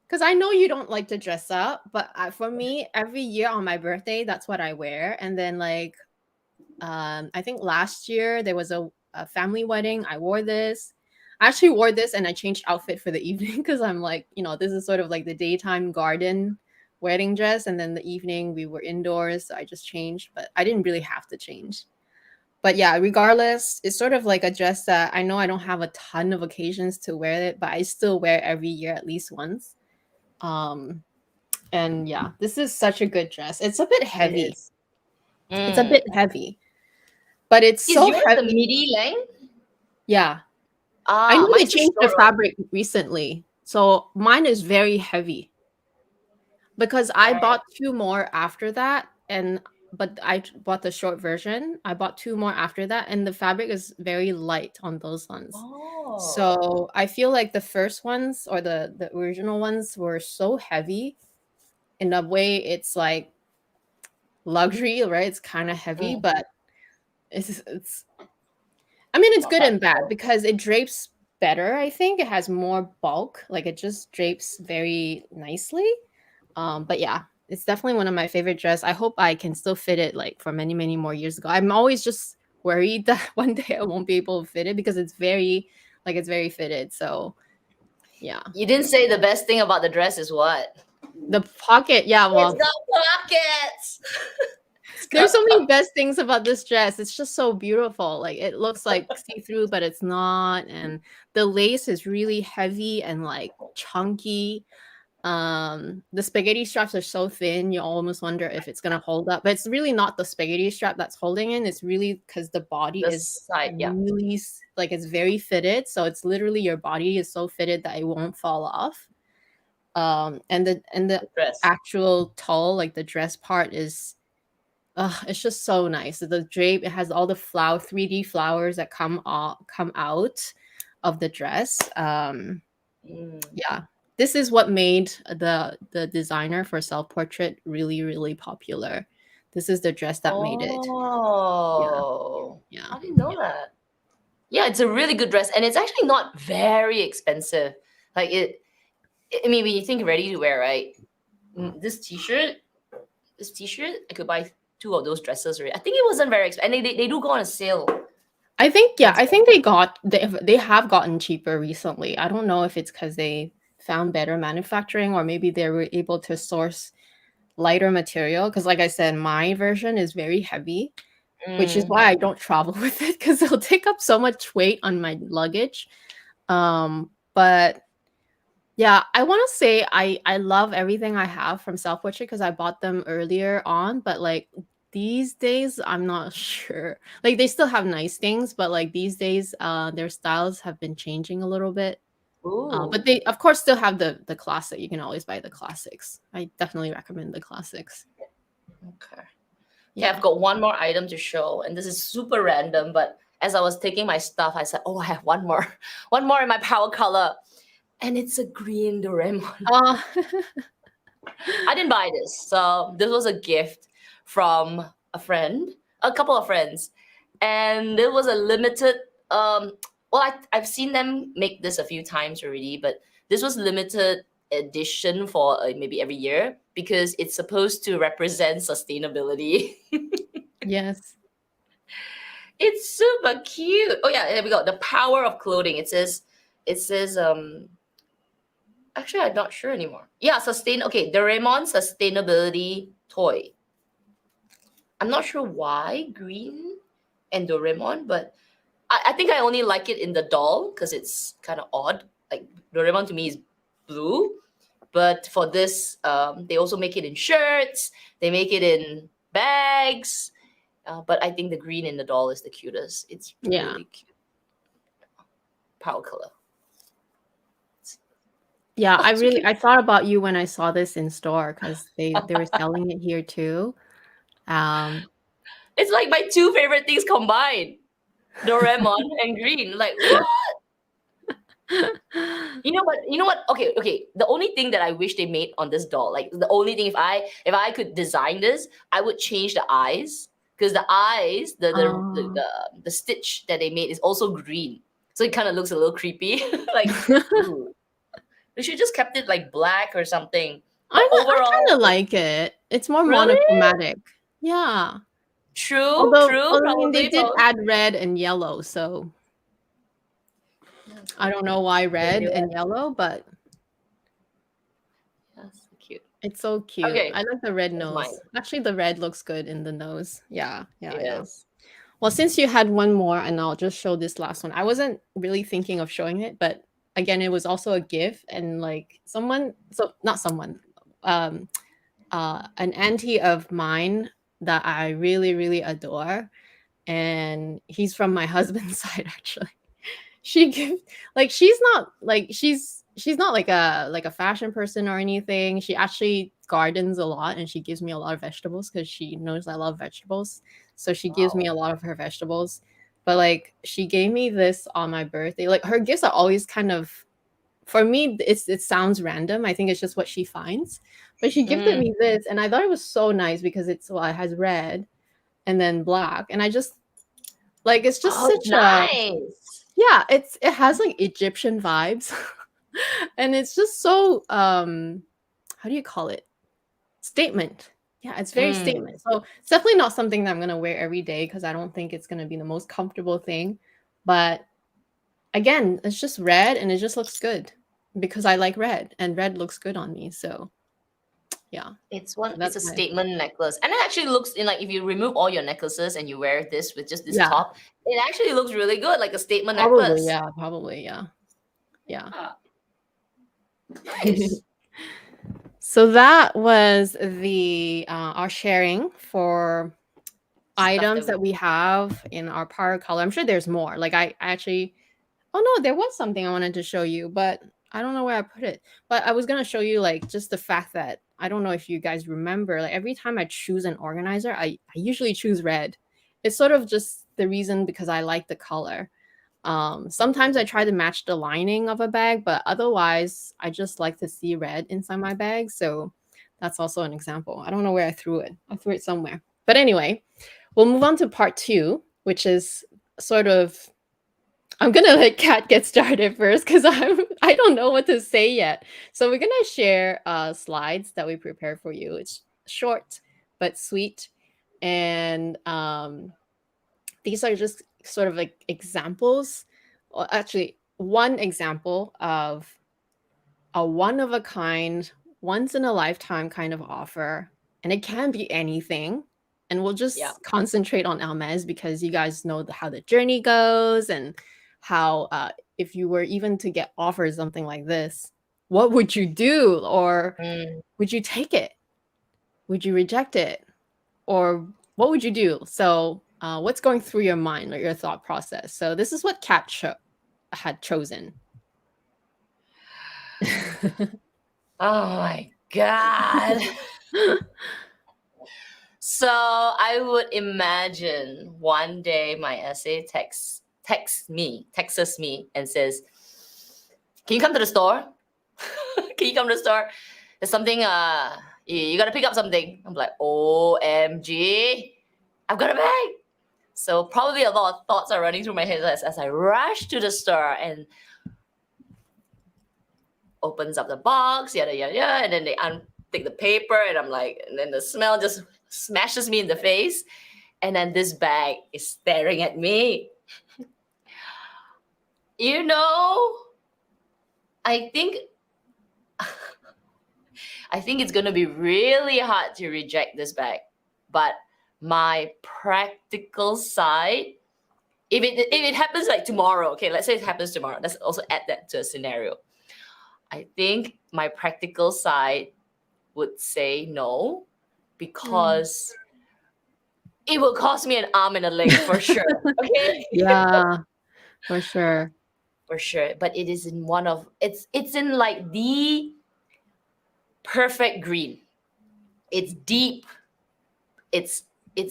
because I know you don't like to dress up, but for me, every year on my birthday, that's what I wear. And then like, I think last year there was a family wedding. I wore this. I actually wore this and I changed outfit for the evening because I'm like, this is sort of like the daytime garden wedding dress. And then the evening we were indoors. So I just changed, but I didn't really have to change. But yeah, regardless, it's sort of like a dress that I know I don't have a ton of occasions to wear it, but I still wear every year at least once. And yeah, this is such a good dress. It's a bit heavy. It's a bit heavy. But it's so heavy. The midi length? Yeah. I know they Mine's the changed the short one. fabric recently, so mine is very heavy because I Right. bought 2 more after that, but I bought the short version. I bought 2 more after that, and the fabric is very light on those ones. Oh. So I feel like the first ones or the original ones were so heavy. In a way, it's like luxury, right? It's kind of heavy, Mm. but it's I mean, it's Not good and bad practical. because it drapes better, I think. It has more bulk, like it just drapes very nicely. But yeah, it's definitely one of my favorite dress. I hope I can still fit it like for many, many more years ago. I'm always just worried that one day I won't be able to fit it because it's very fitted. So yeah. You didn't say the best thing about the dress is what? The pocket, yeah, It's well, got pockets. It's there's got so many pockets. best things about this dress. It's just so beautiful. Like it looks like see-through, but it's not. And the lace is really heavy and like chunky. The spaghetti straps are so thin, you almost wonder if it's gonna hold up. But it's really not the spaghetti strap that's holding in. It's really because the body The is side, yeah. really like it's very fitted. So it's literally your body is so fitted that it won't fall off. And the The dress. actual towel, like the dress part is it's just so nice. The drape, it has all the 3D flowers that come out of the dress. Mm. Yeah. This is what made the designer for self-portrait really, really popular. This is the dress that made it. Yeah. Oh, Yeah. I didn't know that. Yeah, it's a really good dress, and it's actually not very expensive. Like I mean, when you think ready to wear, right? This T-shirt, I could buy 2 of those dresses already. I think it wasn't very expensive, and they do go on a sale. I think On I think sale. they have gotten cheaper recently. I don't know if it's because they found better manufacturing or maybe they were able to source lighter material. Because like I said, my version is very heavy, which is Mm. why I don't travel with it because it'll take up so much weight on my luggage. But yeah, I want to say I love everything I have from Self Portrait because I bought them earlier on, but like these days I'm not sure. Like they still have nice things, but like these days their styles have been changing a little bit. But Ooh. they of course still have the classic. You can always buy the classics. I definitely recommend the classics. Okay. Okay, I've Yeah. got one more item to show, and this is super random, but as I was taking my stuff, I said, "Oh, I have one more, one more in my power color," and it's a green Doraemon. Uh, I didn't buy this, so this was a gift from a friend, a couple of friends, and it was a limited. Well, I've seen them make this a few times already, but this was limited edition for maybe every year because it's supposed to represent sustainability. yes. It's super cute. Oh yeah, there we go. The power of clothing. It says actually I'm not sure anymore. Yeah, okay, Doraemon sustainability toy. I'm not sure why green and Doraemon, but I think I only like it in the doll because it's kind of odd. Like Doraemon to me is blue, but for this, they also make it in shirts. They make it in bags. But I think the green in the doll is the cutest. It's Yeah. really cute. Power color. Yeah, Oh, so cute. I thought about you when I saw this in store because they were selling it here too. Um, It's like my 2 favorite things combined. Doraemon and green. Like what? You know what? Okay, okay. The only thing that I wish they made on this doll, like the only thing if I could design this, I would change the eyes because the eyes, oh. the stitch that they made is also green, so it kind of looks a little creepy. Like, ooh, they should just kept it like black or something. But I overall, kind of like it. It's more really monochromatic. Yeah. true, true, Although I mean they probably, did probably. add red and yellow, so Yes, I don't know why they red do and it. yellow, but Yes, cute. it's so cute. Okay, I like the red that's mine. nose. Actually, the red looks good in the nose. Yeah, yeah, yeah. Yes. Well, since you had one more, and I'll just show this last one. I wasn't really thinking of showing it, but again, it was also a gift, and like someone, so not someone, um, an auntie of mine that I really, really adore, and he's from my husband's side actually. like she's not like a fashion person or anything. She actually gardens a lot, and she gives me a lot of vegetables because she knows I love vegetables. So she gives me Wow. a lot of her vegetables. But like she gave me this on my birthday. Like her gifts are always kind of, for me, it sounds random. I think it's just what she finds. But she gifted Mm. me this, and I thought it was so nice because it has red and then black, and I just like it's just Oh, it's such a, nice. yeah, it has like Egyptian vibes. And it's just so how do you call it? Statement. Yeah, it's very Mm. statement. So it's definitely not something that I'm gonna wear every day because I don't think it's gonna be the most comfortable thing. But again, it's just red and it just looks good because I like red and red looks good on me. So yeah, It's that's a my, statement necklace. And it actually looks in, like, if you remove all your necklaces and you wear this with just this yeah, top, it actually looks really good, like a statement probably, necklace. yeah, probably, yeah, yeah. Ah, nice. So that was our sharing for Stuff that items we that we have in our power color. I'm sure there's more. Like I actually, oh no, there was something I wanted to show you, but I don't know where I put it. But I was gonna show you like just the fact that I don't know if you guys remember, like every time I choose an organizer, I usually choose red. It's sort of just the reason because I like the color. Sometimes I try to match the lining of a bag, but otherwise I just like to see red inside my bag. So that's also an example. I don't know where I threw it. I threw it somewhere. But anyway, we'll move on to part two, which is sort of, I'm gonna let Kat get started first because I don't know what to say yet. So we're gonna share slides that we prepared for you. It's short but sweet, and these are just sort of like examples, or actually one example of a one of a kind, once in a lifetime kind of offer, and it can be anything. And we'll yeah. just concentrate on Hermes because you guys know how the journey goes and how if you were even to get offered something like this, what would you do? Or Mm. would you take it? Would you reject it? Or what would you do? So what's going through your mind or your thought process? So this is what Kat had chosen. Oh my God. So I would imagine one day my essay texts me and says, "Can you come to the store? Can you come to the store? There's something you gotta pick up something." I'm like, OMG, I've got a bag. So probably a lot of thoughts are running through my head as I rush to the store and opens up the box, yada yada yada, and then they take the paper, and I'm like, and then the smell just smashes me in the face, and then this bag is staring at me. You know, I think I think it's gonna be really hard to reject this bag, but my practical side, if it happens like tomorrow, okay, let's say it happens tomorrow. Let's also add that to a scenario. I think my practical side would say no, because it will cost me an arm and a leg for sure. Okay. Yeah, for sure. For sure. But it is in it's in like the perfect green. It's deep. It's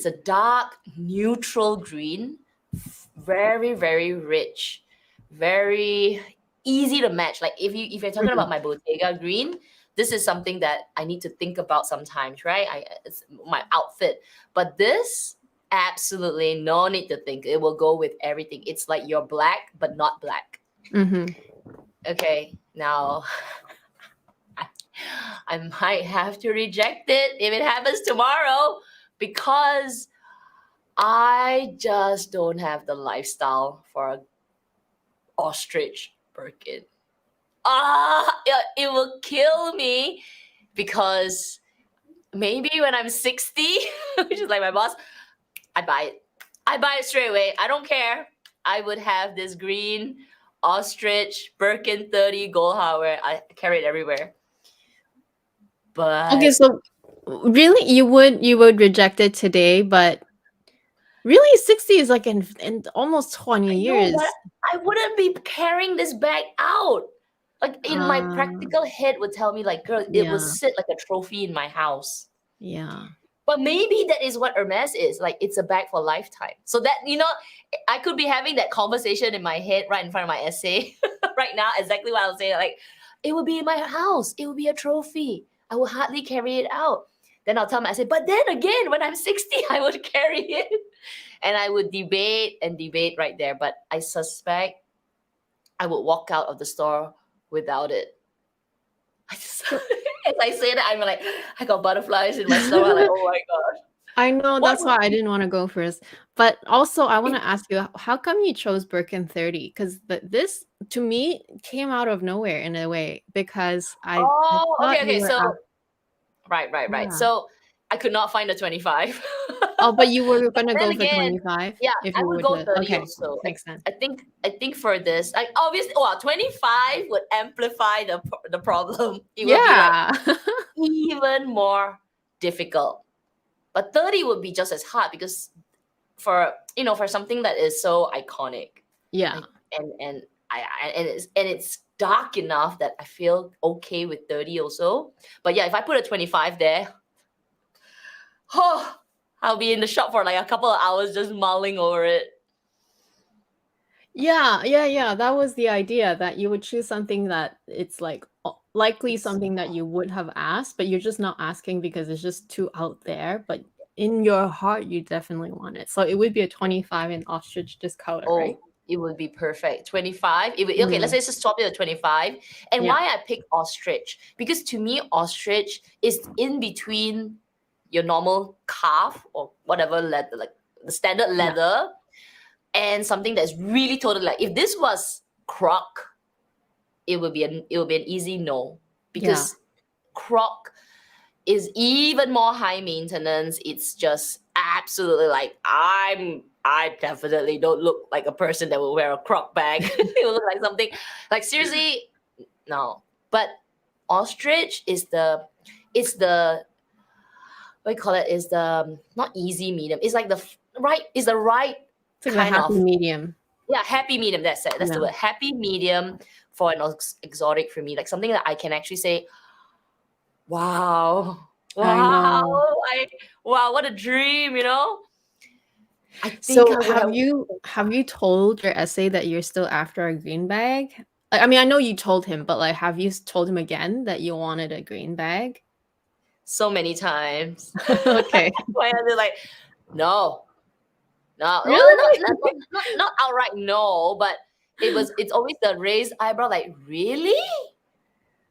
a dark neutral green, very, very rich, very easy to match. Like if you're talking Mhm. about my Bottega green, this is something that I need to think about sometimes, right? It's my outfit. But this, absolutely no need to think. It will go with everything. It's like you're black but not black. Mhm. Okay, now I might have to reject it if it happens tomorrow, because I just don't have the lifestyle for a ostrich Birkin. It will kill me, because maybe when I'm 60, which is like my boss, I'd buy it. I'd buy it straight away. I don't care. I would have this green ostrich Birkin 30 gold hardware. I carry it everywhere. Okay, But so really you would reject it today, but really 60 is like in almost I 20 know, but years. I wouldn't be carrying this bag out. Like in my Uh, practical head would tell me like, girl, it will yeah, sit like a trophy in my house. yeah. But maybe that is what Hermes is. Like it's a bag for lifetime. So that, I could be having that conversation in my head right in front of my essay right now. Exactly what I was saying. Like it will be in my house. It will be a trophy. I will hardly carry it out. Then I'll tell my essay, but then again, when I'm 60, I would carry it. And I would debate and debate right there. But I suspect I would walk out of the store without it. As I say that, I'm like, I got butterflies in my stomach. Like, oh my god. I know, What that's would why I didn't want to go first. But also, I want to ask you, how come you chose Birkin 30? Because this, to me, came out of nowhere in a way, because I Oh, thought you okay. were So out. right. Yeah. So I could not find a 25. Oh, but you were But gonna then go for again, 25 yeah, if I you would were go to. 30 Okay, also. makes sense. I think for this, like obviously, well, 25 would amplify the problem. It would be like Yeah. even more difficult. But 30 would be just as hard because for something that is so iconic, Yeah. like and it's dark enough that I feel okay with 30 also. But yeah, if I put a 25 there, oh, I'll be in the shop for like a couple of hours just mulling over it. Yeah. That was the idea, that you would choose something that it's like likely It's something that you would have asked, but you're just not asking because it's just too out there. But in your heart, you definitely want it. So it would be a 25 in ostrich this color, right? Oh, it would be perfect. 25. Okay, let's Mm, say just swap it to 25. And yeah. why I pick ostrich? Because to me, ostrich is in between your normal calf or whatever leather, like the standard Yeah. leather, and something that's really totally like if this was croc, it would be an easy no. Yeah. Because croc is even more high maintenance. It's just absolutely like I definitely don't look like a person that will wear a croc bag. It will look like something like seriously, no. But ostrich it's the what do you call it? Is the not easy medium. It's like the right It's like a kind happy of medium. happy medium. That's it. That's the Yeah. word. Happy medium for an exotic for me. Like something that I can actually say, wow, I wow, know. wow, what a dream, I think So I would have. have you told your essay that you're still after a green bag? I mean, I know you told him, but like, have you told him again that you wanted a green bag? So many times. Okay. Why are they like, no, no, well, Really? not outright no, but it's always the raised eyebrow, like, really?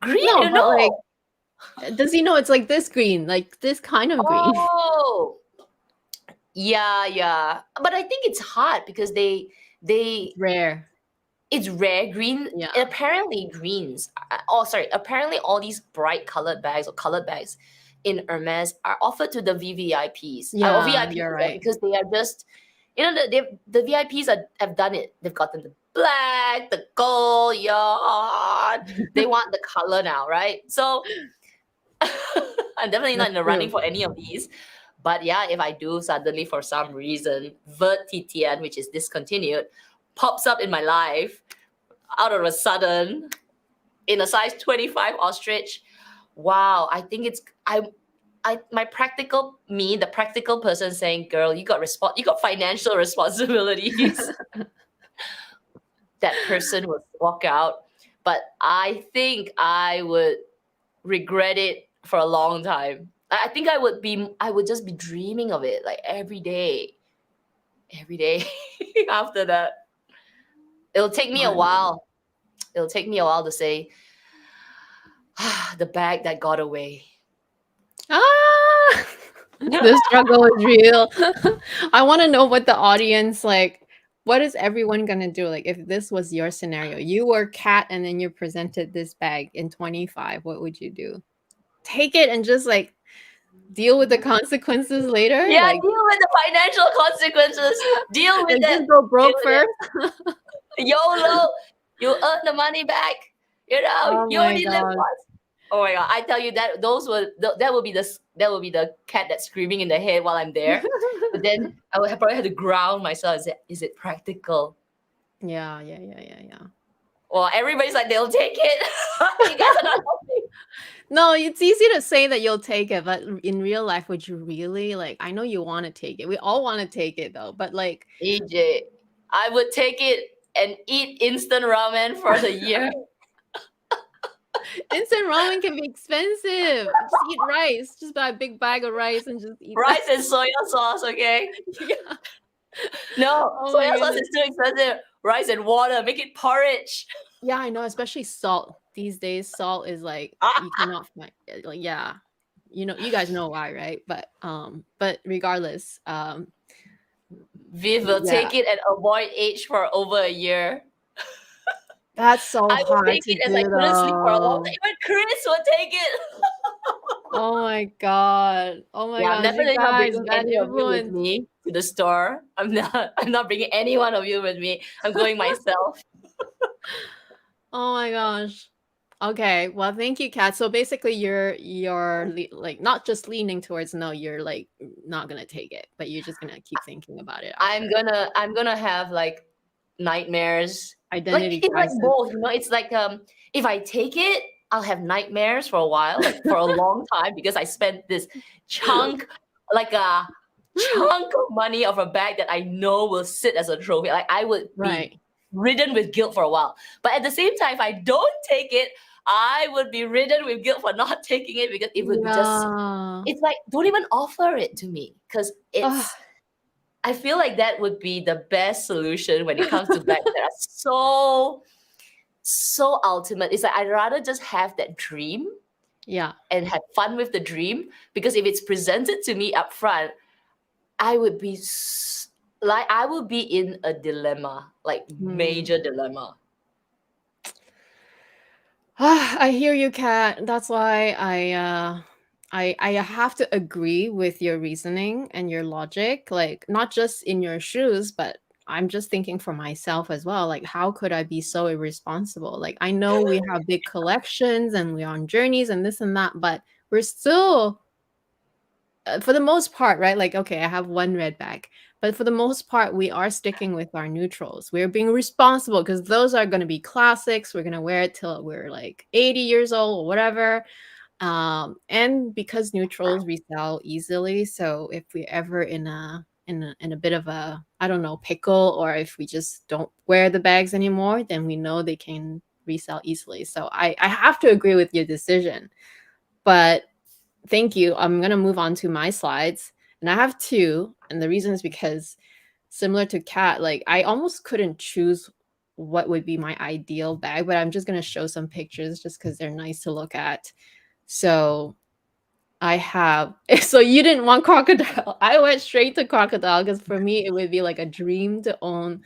Green, No, you but like, know? does he know it's like this green, like this kind of green? Oh, yeah. But I think it's hard because they Rare. it's rare green. Yeah. Apparently greens. Apparently all these bright colored bags or colored bags in Hermes are offered to the VVIPs or Yeah, VIPs you're right. because they are just, the VIPs have done it. They've gotten the black, the gold, yawn. They want the color now, right? So I'm definitely not That's in the running true. for any of these. But yeah, if I do suddenly for some reason VUITTON, which is discontinued, pops up in my life out of a sudden in a size 25 ostrich, wow, I think my practical me, the practical person saying, girl, you got financial responsibilities. That person would walk out. But I think I would regret it for a long time. I think I would just be dreaming of it like every day. Every day after that. It'll take me a I know. while. It'll take me a while to say, the bag that got away. Ah! The struggle is real. I want to know what the audience like. What is everyone gonna do? Like, if this was your scenario, you were Cat, and then you're presented this bag in 25, what would you do? Take it and just like deal with the consequences later? Yeah, Like, deal with the financial consequences. Deal with like it. just go Deal broke with first? it. YOLO. You earn the money back. Oh You my only live god. once. Oh my god! I tell you that that will be the cat that's screaming in the head while I'm there. But then I would probably have to ground myself and say, "Is it practical? Yeah, yeah, yeah, yeah, yeah. Well, everybody's like, they'll take it. You guys are not helping. No, it's easy to say that you'll take it, but in real life, would you really like? I know you want to take it. We all want to take it though, but like EJ, I would take it and eat instant ramen for the year. instant ramen can be expensive. Just eat rice. Just buy a big bag of rice and just eat that. Rice and soya sauce, okay? Yeah. No, Oh my soya sauce goodness. is too expensive. Rice and water, make it porridge. Yeah, I know, especially salt. These days, salt is like you cannot find like yeah. You know, you guys know why, right? But regardless, Viv will yeah. take it and avoid age for over a year. That's so I will hard take to it as I do couldn't sleep for a long though. time. Even Chris will take it. Oh my god. Oh my Yeah, I'm gosh, you definitely not guys, bringing bad any of you with influence. me to the store. I'm not bringing any one of you with me. I'm going myself. Oh my gosh. Okay, well, thank you, Kat. So basically, like not just leaning towards no, you're like not gonna take it, but you're just gonna keep thinking about it after. I'm gonna have like nightmares. Like Identity it's like crisis. both, you know. It's like if I take it, I'll have nightmares for a while, like for a long time, because I spent this chunk, like a chunk of money of a bag that I know will sit as a trophy. Like I would be Right. ridden with guilt for a while. But at the same time, if I don't take it, I would be ridden with guilt for not taking it, because it would be just, Yeah. it's like, don't even offer it to me, because Ugh. I feel like that would be the best solution when it comes to bags that are so ultimate. It's like I'd rather just have that dream Yeah. and have fun with the dream, because if it's presented to me up front, I would be like, I would be in a dilemma, like Hmm. major dilemma. I hear you, Kat. That's why I have to agree with your reasoning and your logic, like not just in your shoes, but I'm just thinking for myself as well. Like, how could I be so irresponsible? Like, I know we have big collections and we're on journeys and this and that, but we're still for the most part, right? Like, okay, I have one red bag, but for the most part, we are sticking with our neutrals. We're being responsible because those are going to be classics. We're going to wear it till we're like 80 years old or whatever. And because neutrals resell easily, so if we're ever in a bit of a, I don't know, pickle, or if we just don't wear the bags anymore, then we know they can resell easily. So I have to agree with your decision, but thank you. I'm going to move on to my slides. And I have two. And the reason is because similar to Kat, like I almost couldn't choose what would be my ideal bag, but I'm just going to show some pictures just because they're nice to look at. So I have, so you didn't want crocodile. I went straight to crocodile because for me, it would be like a dream to own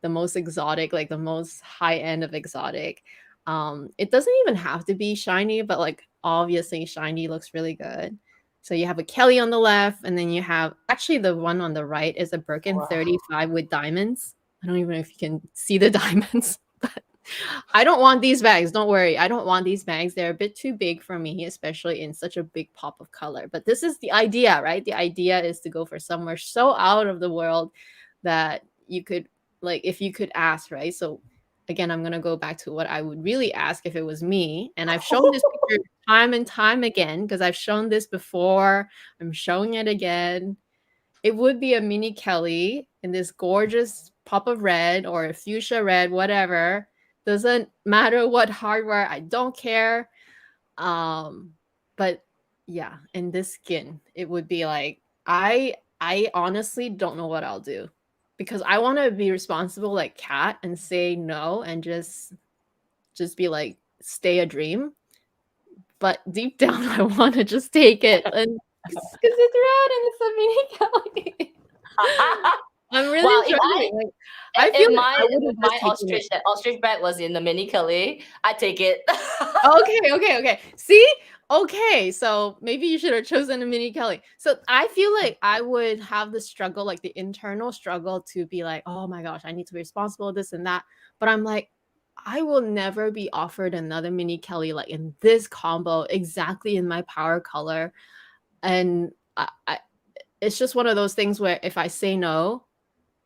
the most exotic, like the most high end of exotic. It doesn't even have to be shiny, but like obviously shiny looks really good. So you have a Kelly on the left, and then you have actually the one on the right is a Birkin Wow. 35 with diamonds. I don't even know if you can see the diamonds, but I don't want these bags. Don't worry. I don't want these bags. They're a bit too big for me, especially in such a big pop of color. But this is the idea, right? The idea is to go for somewhere so out of the world that you could, like, if you could ask, right? So again, I'm going to go back to what I would really ask if it was me. And I've shown this picture time and time again because I've shown this before. I'm showing it again. It would be a mini Kelly in this gorgeous pop of red or a fuchsia red, whatever. Doesn't matter what hardware, I don't care. But yeah, in this skin, it would be like I honestly don't know what I'll do because I want to be responsible like Kat and say no and just be like stay a dream. But deep down, I want to just take it and because it's red and it's a mini Kelly. I'm Well, really struggling. Like, I feel if like I would if have my just taken it. ostrich bag was in the mini Kelly, I take it. Okay, okay, okay. See? Okay, so maybe you should have chosen a mini Kelly. So I feel like I would have the struggle, like the internal struggle to be like, oh my gosh, I need to be responsible, this and that. But I'm like, I will never be offered another mini Kelly like in this combo, exactly in my power color. And it's just one of those things where if I say no,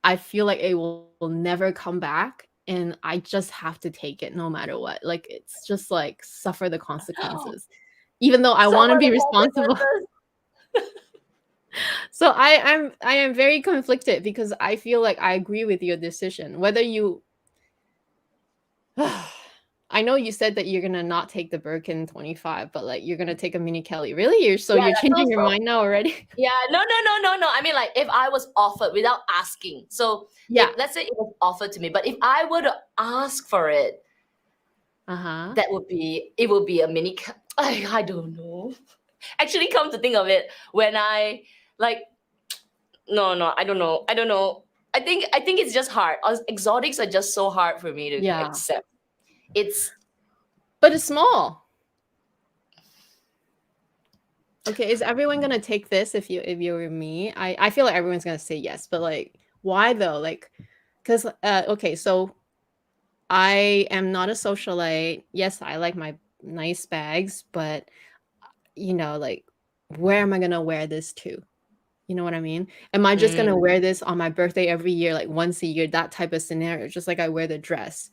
I feel like it will never come back, and I just have to take it no matter what. Like, it's just like suffer the consequences, even though I want to Suffer be the responsible. consequences. So I am very conflicted because I feel like I agree with your decision. Whether you I know you said that you're gonna not take the Birkin 25, but like you're gonna take a mini Kelly. Really? You're Yeah, you're that's changing your also. mind now already? Yeah, no. I mean, like, if I was offered without asking. So, Yeah. let's say it was offered to me, but if I were to ask for it, Uh-huh. it would be a mini. I don't know. Actually, come to think of it, when I like, no, I don't know. I think it's just hard. Exotics are just so hard for me to Yeah. accept. It's But it's small. Okay, is everyone gonna take this if you were me? I feel like everyone's gonna say yes, but like why though? Like, because okay, so I am not a socialite. Yes, I like my nice bags, but like where am I gonna wear this to? You know what I mean? Am I just gonna mm, wear this on my birthday every year, like once a year, that type of scenario, just like I wear the dress?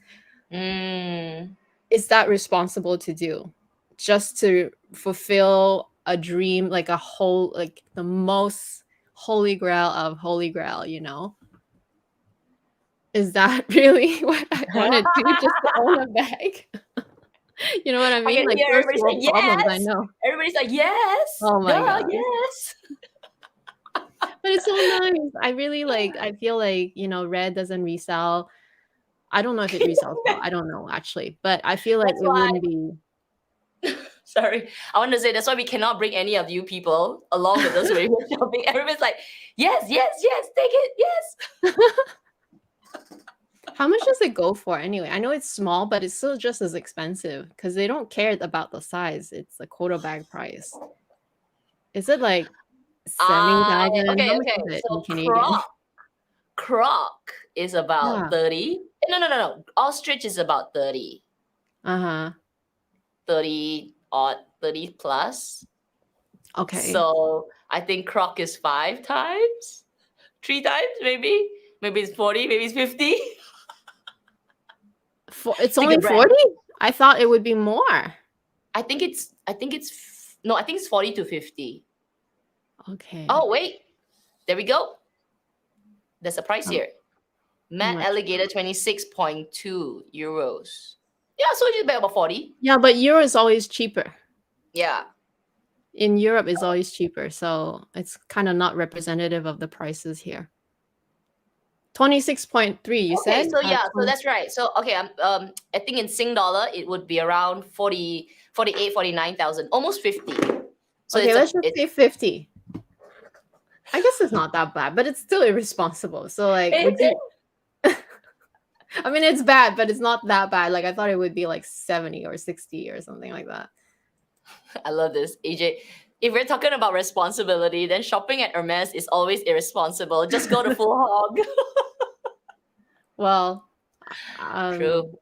mm. Is that responsible to do? Just to fulfill a dream, like like the most holy grail of holy grail, Is that really what I want to do, just to own a bag? You know what I I mean? can Like hear first everybody say world problems, I yes. know. Everybody's like, yes, Oh my duh, god. yes. But it's so nice. I really I feel like, red doesn't resell. I don't know if it resells well. I don't know actually, but I feel like That's it why. wouldn't be. Sorry, I want to say that's why we cannot bring any of you people along with us when we're shopping. Everybody's like, yes, take it, yes. How much does it go for anyway? I know it's small, but it's still just as expensive because they don't care about the size. It's the Quota bag price. Is it like 70,000? How much Okay. is it in So Canadian? Croc is about Yeah. 30. No. Ostrich is about 30. Uh-huh. 30 odd, 30 plus. Okay. So I think Croc is 5 times, 3 times, maybe. Maybe it's 40, maybe it's 50. It's Pick a only brand. 40? I thought it would be more. I think it's 40 to 50. Okay. Oh, wait. There we go. There's a price How here. how Matte much? alligator, 26.2 euros. Yeah, so it's about 40. Yeah, but euro is always cheaper. Yeah. In Europe, it's always cheaper, so it's kind of not representative of the prices here. 26.3, you Okay, said? so yeah, so that's right. So okay, I think in Sing dollar it would be around 40, 48, 49,000, almost 50. So Okay, let's just it's say 50. I guess it's not that bad, but it's still irresponsible. So like, would it, you I mean, it's bad, but it's not that bad. Like I thought it would be like 70 or 60 or something like that. I love this, AJ. If we're talking about responsibility, then shopping at Hermes is always irresponsible. Just go the full hog. Well, True.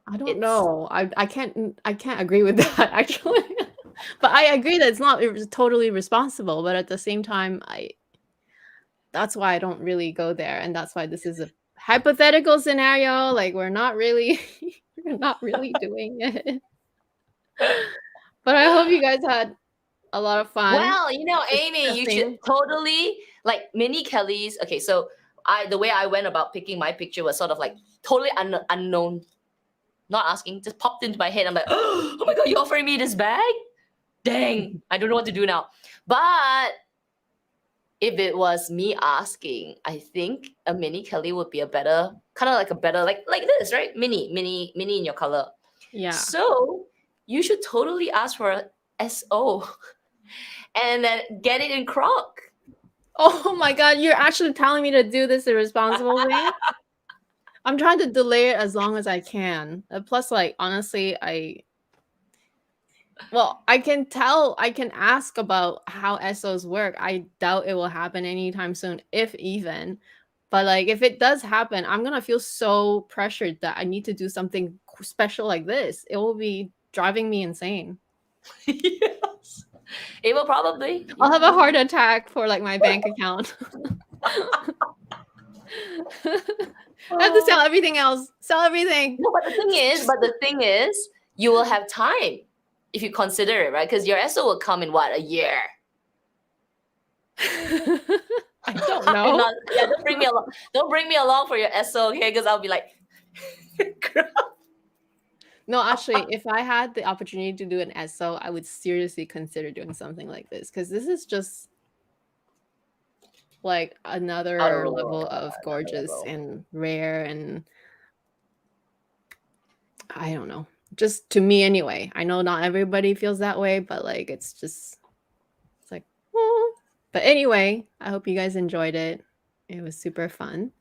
I don't It's know. I can't agree with that actually. But I agree that it's not totally responsible, but at the same time, that's why I don't really go there, and that's why this is a hypothetical scenario. Like we're not really we're not really doing it. But I hope you guys had a lot of fun well, Amy, you should discussing. totally like mini Kellys. Okay, so the way I went about picking my picture was sort of like totally unknown. Not asking, just popped into my head. I'm like, oh my god, you offering me this bag? Dang, I don't know what to do now. But if it was me asking, I think a mini Kelly would be a better, kind of like a better, like this, right? Mini in your color. Yeah. So you should totally ask for a SO and then get it in Croc. Oh my god, you're actually telling me to do this irresponsible thing? I'm trying to delay it as long as I can. Plus, like, honestly, I can ask about how SOs work. I doubt it will happen anytime soon, if even. But like, if it does happen, I'm gonna feel so pressured that I need to do something special like this. It will be driving me insane. Yes. It will probably. I'll have a heart attack for like my bank account. I have to sell everything else. Sell everything. No, but the thing is, you will have time if you consider it, right? Because your SO will come in what, a year? I don't know. Yeah, don't bring me along. Don't bring me along for your SO, okay? Because I'll be like, No, actually, if I had the opportunity to do an SO, I would seriously consider doing something like this because this is just like another level of gorgeous and rare, and I don't know. Just to me anyway. I know not everybody feels that way, but like it's like, oh. But anyway, I hope you guys enjoyed it. It was super fun.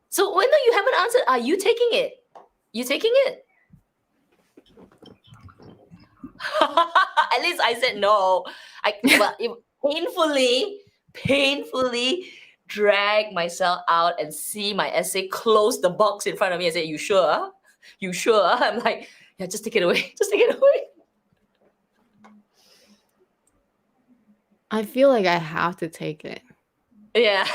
So, no, you haven't answered. Are you taking it? You taking it? At least I said no. Painfully drag myself out and see my essay close the box in front of me and say, "You sure? You sure?" I'm like, yeah, just take it away. Just take it away. I feel like I have to take it. Yeah.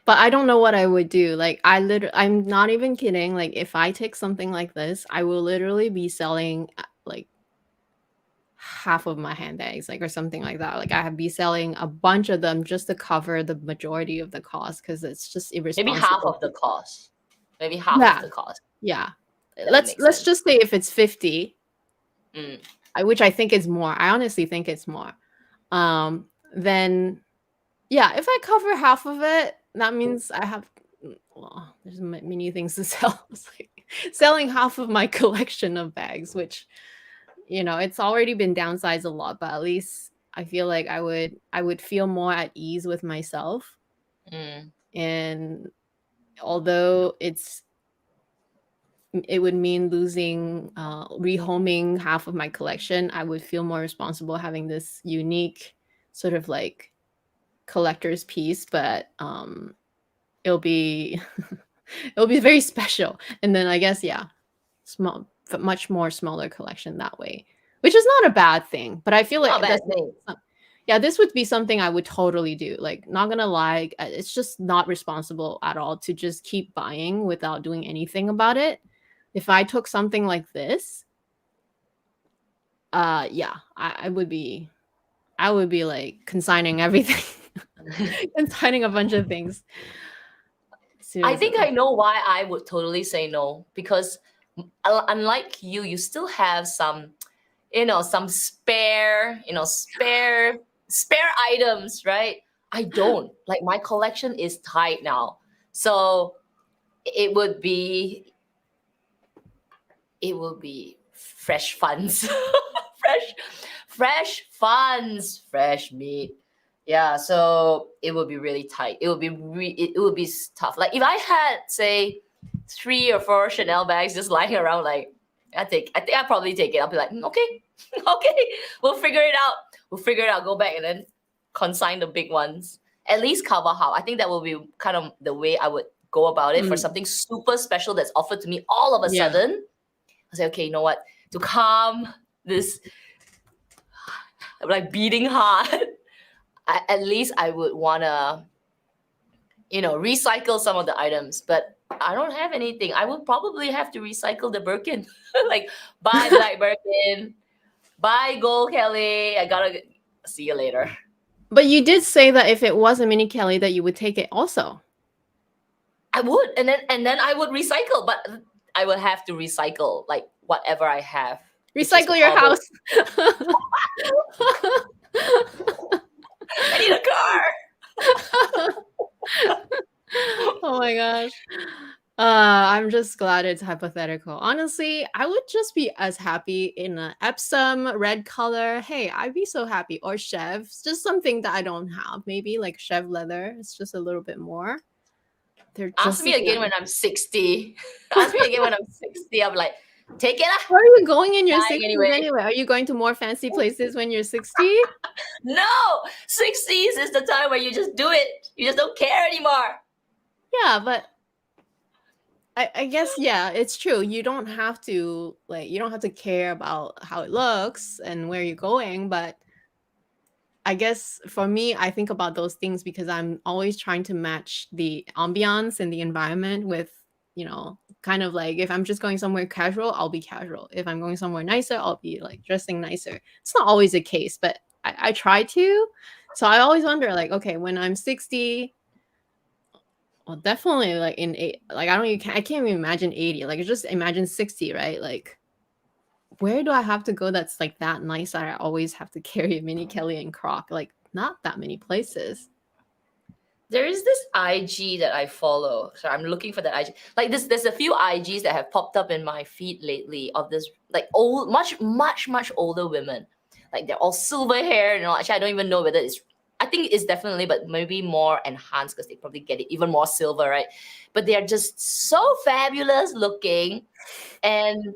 But I don't know what I would do. Like I'm not even kidding. Like if I take something like this, I will literally be selling like half of my handbags, like or something like that. Like I have be selling a bunch of them just to cover the majority of the cost because it's just irresponsible. Maybe half of the cost. Maybe half of the cost. Yeah. Let's just say if it's 50, which I think is more. I honestly think it's more. Then yeah, if I cover half of it, that means I have, well, there's many things to sell. It's like selling half of my collection of bags, which, you know, it's already been downsized a lot, but at least I feel like I would feel more at ease with myself. And although it would mean losing, rehoming half of my collection, I would feel more responsible having this unique sort of like collector's piece, but it'll be it'll be very special. And then I guess, yeah, much more smaller collection that way, which is not a bad thing, but I feel like this would be something I would totally do. Like, not gonna lie, it's just not responsible at all to just keep buying without doing anything about it. If I took something like this, yeah, I would be like consigning everything. Consigning a bunch of things. Seriously. I think I know why I would totally say no, because unlike you, you still have some, some spare items, right? I don't. Like, my collection is tight now. So it would be fresh funds. fresh funds, fresh meat. Yeah, so it would be really tight. It would be tough. Like if I had, say, 3 or 4 Chanel bags just lying around, like I think I'd probably take it. I'll be like, okay, we'll figure it out. Go back and then consign the big ones. At least cover half. I think that will be kind of the way I would go about it for something super special that's offered to me all of a sudden. I say, okay, you know what? To calm this like beating heart, at least I would want to, recycle some of the items. But I don't have anything. I would probably have to recycle the Birkin. Like, buy black Birkin, buy gold Kelly. I gotta see you later. But you did say that if it was a mini Kelly that you would take it also. I would, and then I would recycle, but I would have to recycle like whatever I have. Recycle your house. I need a car. Oh my gosh. I'm just glad it's hypothetical. Honestly, I would just be as happy in an Epsom red color. Hey, I'd be so happy. Or Chev. It's just something that I don't have. Maybe like Chev leather. It's just a little bit more. Ask me again when I'm 60. Ask me again when I'm 60. I'm like, take it. Where are you going in your 60s anyway? Are you going to more fancy places when you're 60? No, 60s is the time where you just do it. You just don't care anymore. Yeah, but I guess, yeah, it's true. You don't have to care about how it looks and where you're going, but I guess for me, I think about those things because I'm always trying to match the ambiance and the environment with, kind of like if I'm just going somewhere casual, I'll be casual. If I'm going somewhere nicer, I'll be like dressing nicer. It's not always the case, but I try to. So I always wonder, like, okay, when I'm 60, well, definitely like in eight, like I can't even imagine 80. Like just imagine 60, right? Like where do I have to go that's like that nice that I always have to carry a mini Kelly and Croc? Like not that many places. There is this IG that I follow. So I'm looking for that IG. Like this, there's a few IGs that have popped up in my feed lately of this like old, much older women. Like they're all silver hair and all. Actually, I don't even know whether it's. I think it's definitely, but maybe more enhanced because they probably get it even more silver, right? But they are just so fabulous looking, and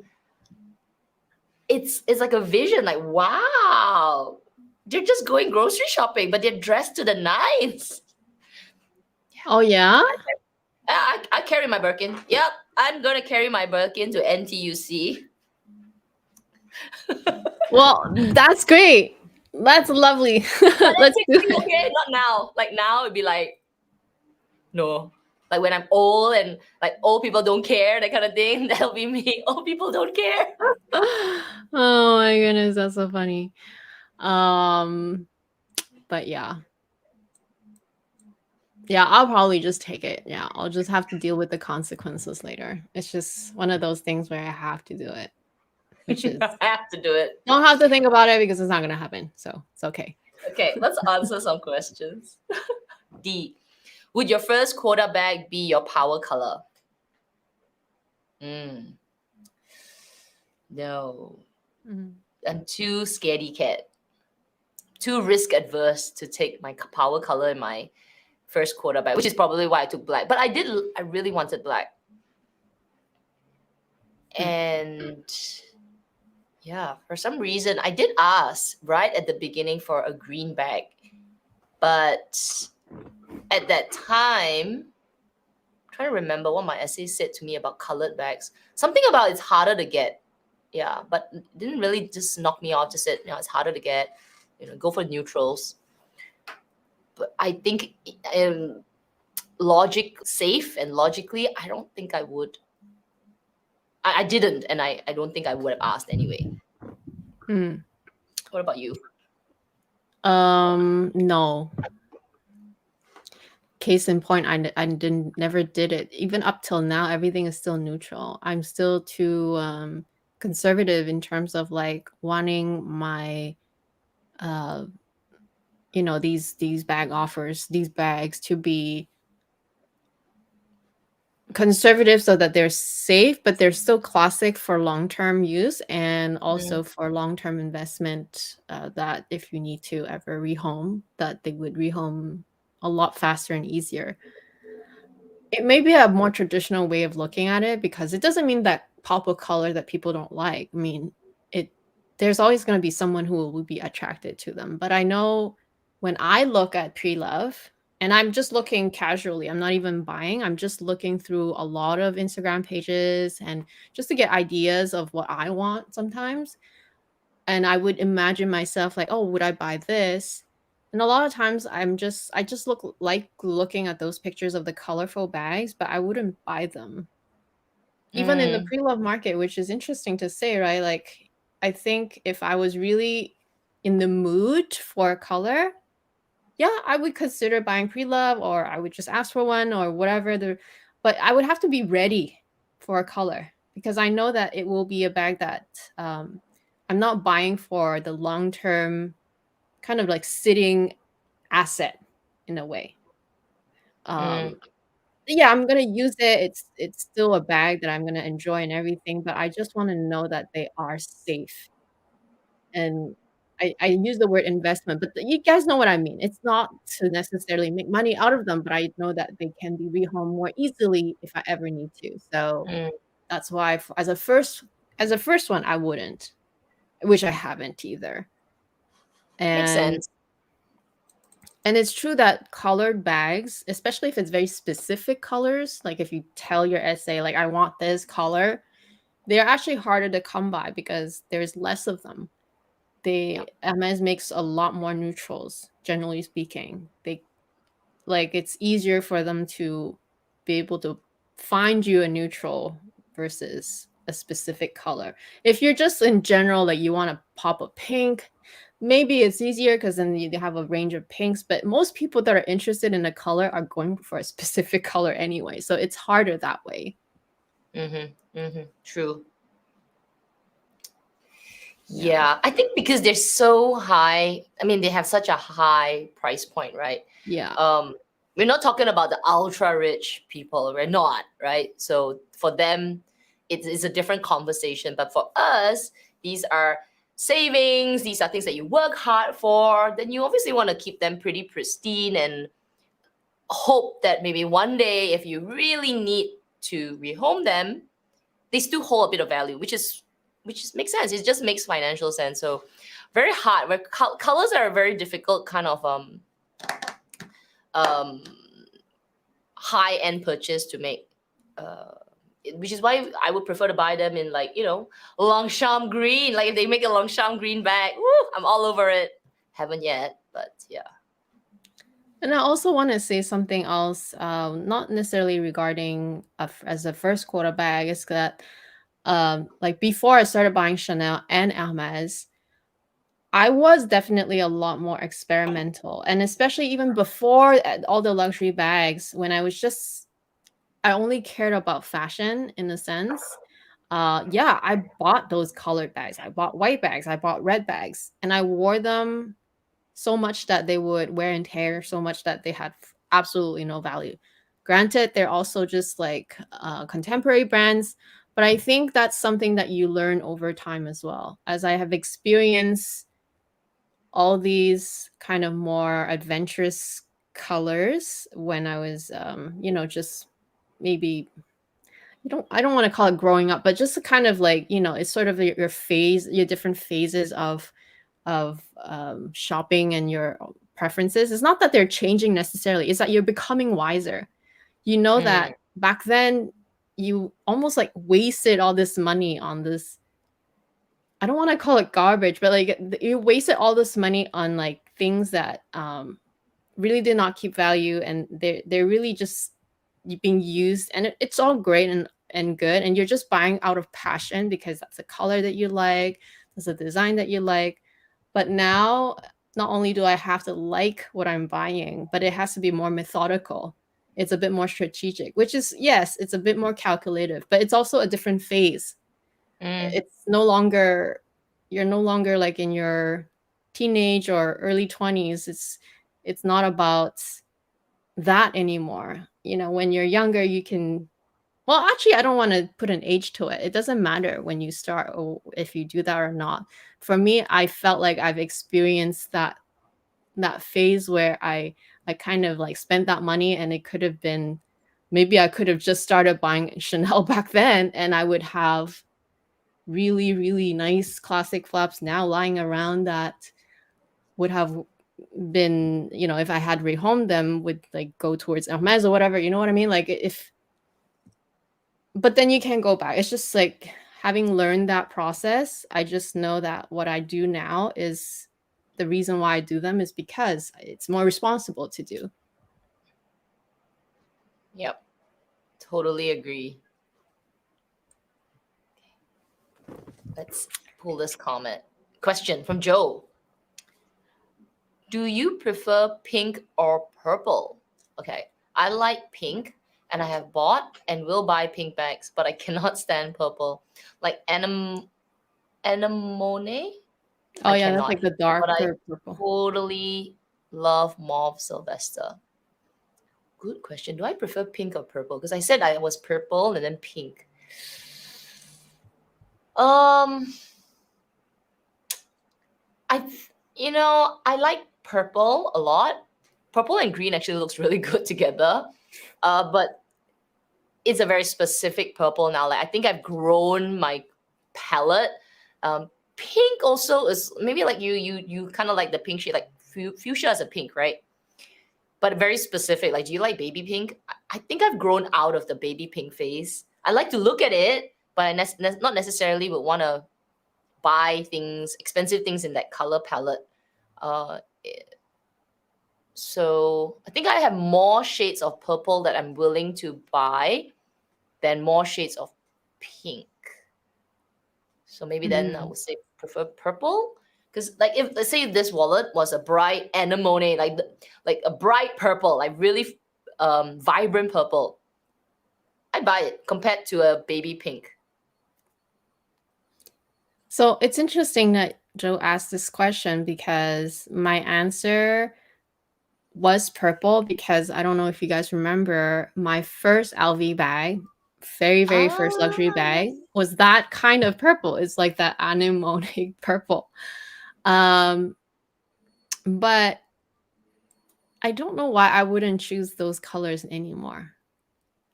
it's like a vision. Like wow, they're just going grocery shopping, but they're dressed to the nines. Oh yeah? I carry my Birkin. Yep, I'm gonna carry my Birkin to NTUC. Well, that's great. That's lovely. Let's do it. Okay, not now. Like now, it'd be like, no. Like when I'm old and like old people don't care, that kind of thing. That'll be me. Old people don't care. Oh my goodness, that's so funny. But yeah. Yeah, I'll probably just take it. Yeah, I'll just have to deal with the consequences later. It's just one of those things where I have to do it, which is I have to do it. don't have to think about it because it's not gonna happen. So it's okay. Okay, let's answer some questions. D. Would your first quota bag be your power color? No. Mhm. I'm too scaredy cat. Too risk adverse to take my power color in my first quota bag, which is probably why I took black. But I really wanted black. And yeah, for some reason, I did ask right at the beginning for a green bag. But at that time, I'm trying to remember what my essay said to me about colored bags. Something about it's harder to get. Yeah, but it didn't really just knock me off. Just said, it's harder to get. Go for neutrals. But I think logically, I don't think I would. I didn't, and I don't think I would have asked anyway. What about you? No. Case in point, I never did it. Even up till now, everything is still neutral. I'm still too conservative in terms of like wanting my these bag offers, these bags to be conservative so that they're safe, but they're still classic for long-term use and also for long-term investment, that if you need to ever rehome, that they would rehome a lot faster and easier. It may be a more traditional way of looking at it because it doesn't mean that pop of color that people don't like. I mean, there's always going to be someone who will be attracted to them. But I know when I look at pre-love, and I'm just looking casually, I'm not even buying, I'm just looking through a lot of Instagram pages and just to get ideas of what I want sometimes. And I would imagine myself like, oh, would I buy this? And a lot of times I just like looking at those pictures of the colorful bags, but I wouldn't buy them. Even in the pre-love market, which is interesting to say, right? Like, I think if I was really in the mood for a color, yeah, I would consider buying pre-love, or I would just ask for one or whatever. But I would have to be ready for a color because I know that it will be a bag that I'm not buying for the long-term kind of like sitting asset in a way. Yeah, I'm gonna use it. It's still a bag that I'm gonna enjoy and everything, but I just wanna know that they are safe. And I use the word investment, but you guys know what I mean. It's not to necessarily make money out of them, but I know that they can be rehomed more easily if I ever need to. So that's why as a first one, I wouldn't, which I haven't either. Makes sense. And it's true that colored bags, especially if it's very specific colors, like if you tell your essay, like, I want this color, they're actually harder to come by because there's less of them. Hermes makes a lot more neutrals, generally speaking. It's easier for them to be able to find you a neutral versus a specific color. If you're just in general, like you want to pop a pink, maybe it's easier because then you have a range of pinks, but most people that are interested in a color are going for a specific color anyway. So it's harder that way. True. Yeah, I think because they're so high, I mean, they have such a high price point, right? Yeah. We're not talking about the ultra rich people. We're not, right? So for them, it's a different conversation. But for us, these are savings. These are things that you work hard for. Then you obviously want to keep them pretty pristine and hope that maybe one day, if you really need to rehome them, they still hold a bit of value, which makes sense. It just makes financial sense. So very hard. Colors are a very difficult kind of high end purchase to make, which is why I would prefer to buy them in Longchamp green. Like if they make a Longchamp green bag, woo, I'm all over it. Haven't yet, but yeah. And I also want to say something else, not necessarily regarding as a first Quota bag, is that like before I started buying Chanel and Hermes, I was definitely a lot more experimental. And especially even before all the luxury bags, when I only cared about fashion in a sense. Yeah, I bought those colored bags. I bought white bags. I bought red bags. And I wore them so much that they would wear and tear, so much that they had absolutely no value. Granted, they're also just like contemporary brands, but I think that's something that you learn over time as well. As I have experienced all these kind of more adventurous colors when I was, just maybe I don't want to call it growing up, but just a kind of like, it's sort of your phase, your different phases of shopping and your preferences. It's not that they're changing necessarily, it's that you're becoming wiser. You know that back then you almost like wasted all this money on this, I don't want to call it garbage, but like you wasted all this money on like things that really did not keep value, and they're really just being used, and it's all great and good, and you're just buying out of passion because that's a color that you like, that's a design that you like. But now, not only do I have to like what I'm buying, but it has to be more methodical. It's a bit more strategic, which is, yes, it's a bit more calculative, but it's also a different phase. It's no longer, you're no longer like in your teenage or early 20s. It's not about that anymore. When you're younger, you can, well, actually, I don't want to put an age to it. It doesn't matter when you start or if you do that or not. For me, I felt like I've experienced that phase where I kind of like spent that money, and it could have been, maybe I could have just started buying Chanel back then, and I would have really, really nice classic flaps now lying around that would have been, if I had rehomed them, would like go towards Hermes or whatever, you know what I mean? Like but then you can't go back. It's just like, having learned that process, I just know that what I do now is, the reason why I do them is because it's more responsible to do. Yep. Totally agree. Let's pull this question from Joe. Do you prefer pink or purple? Okay, I like pink, and I have bought and will buy pink bags, but I cannot stand purple. Like anemone. Oh yeah, that's like the darker purple. Totally love mauve Sylvester. Good question. Do I prefer pink or purple? Because I said I was purple and then pink. I like purple a lot. Purple and green actually looks really good together. But it's a very specific purple now. Like I think I've grown my palette. Pink also is maybe like you kind of like the pink shade, like fuchsia is a pink, right? But very specific. Like, do you like baby pink? I think I've grown out of the baby pink phase. I like to look at it, but I not necessarily would want to buy things, expensive things in that color palette. So I think I have more shades of purple that I'm willing to buy than more shades of pink. So maybe then I would say prefer purple. Because like if let's say this wallet was a bright anemone, like a bright purple, like really vibrant purple, I'd buy it compared to a baby pink. So it's interesting that Joe asked this question because my answer was purple, because I don't know if you guys remember, my first LV bag, very first luxury bag, was that kind of purple. It's like that anemone purple. But I don't know why I wouldn't choose those colors anymore.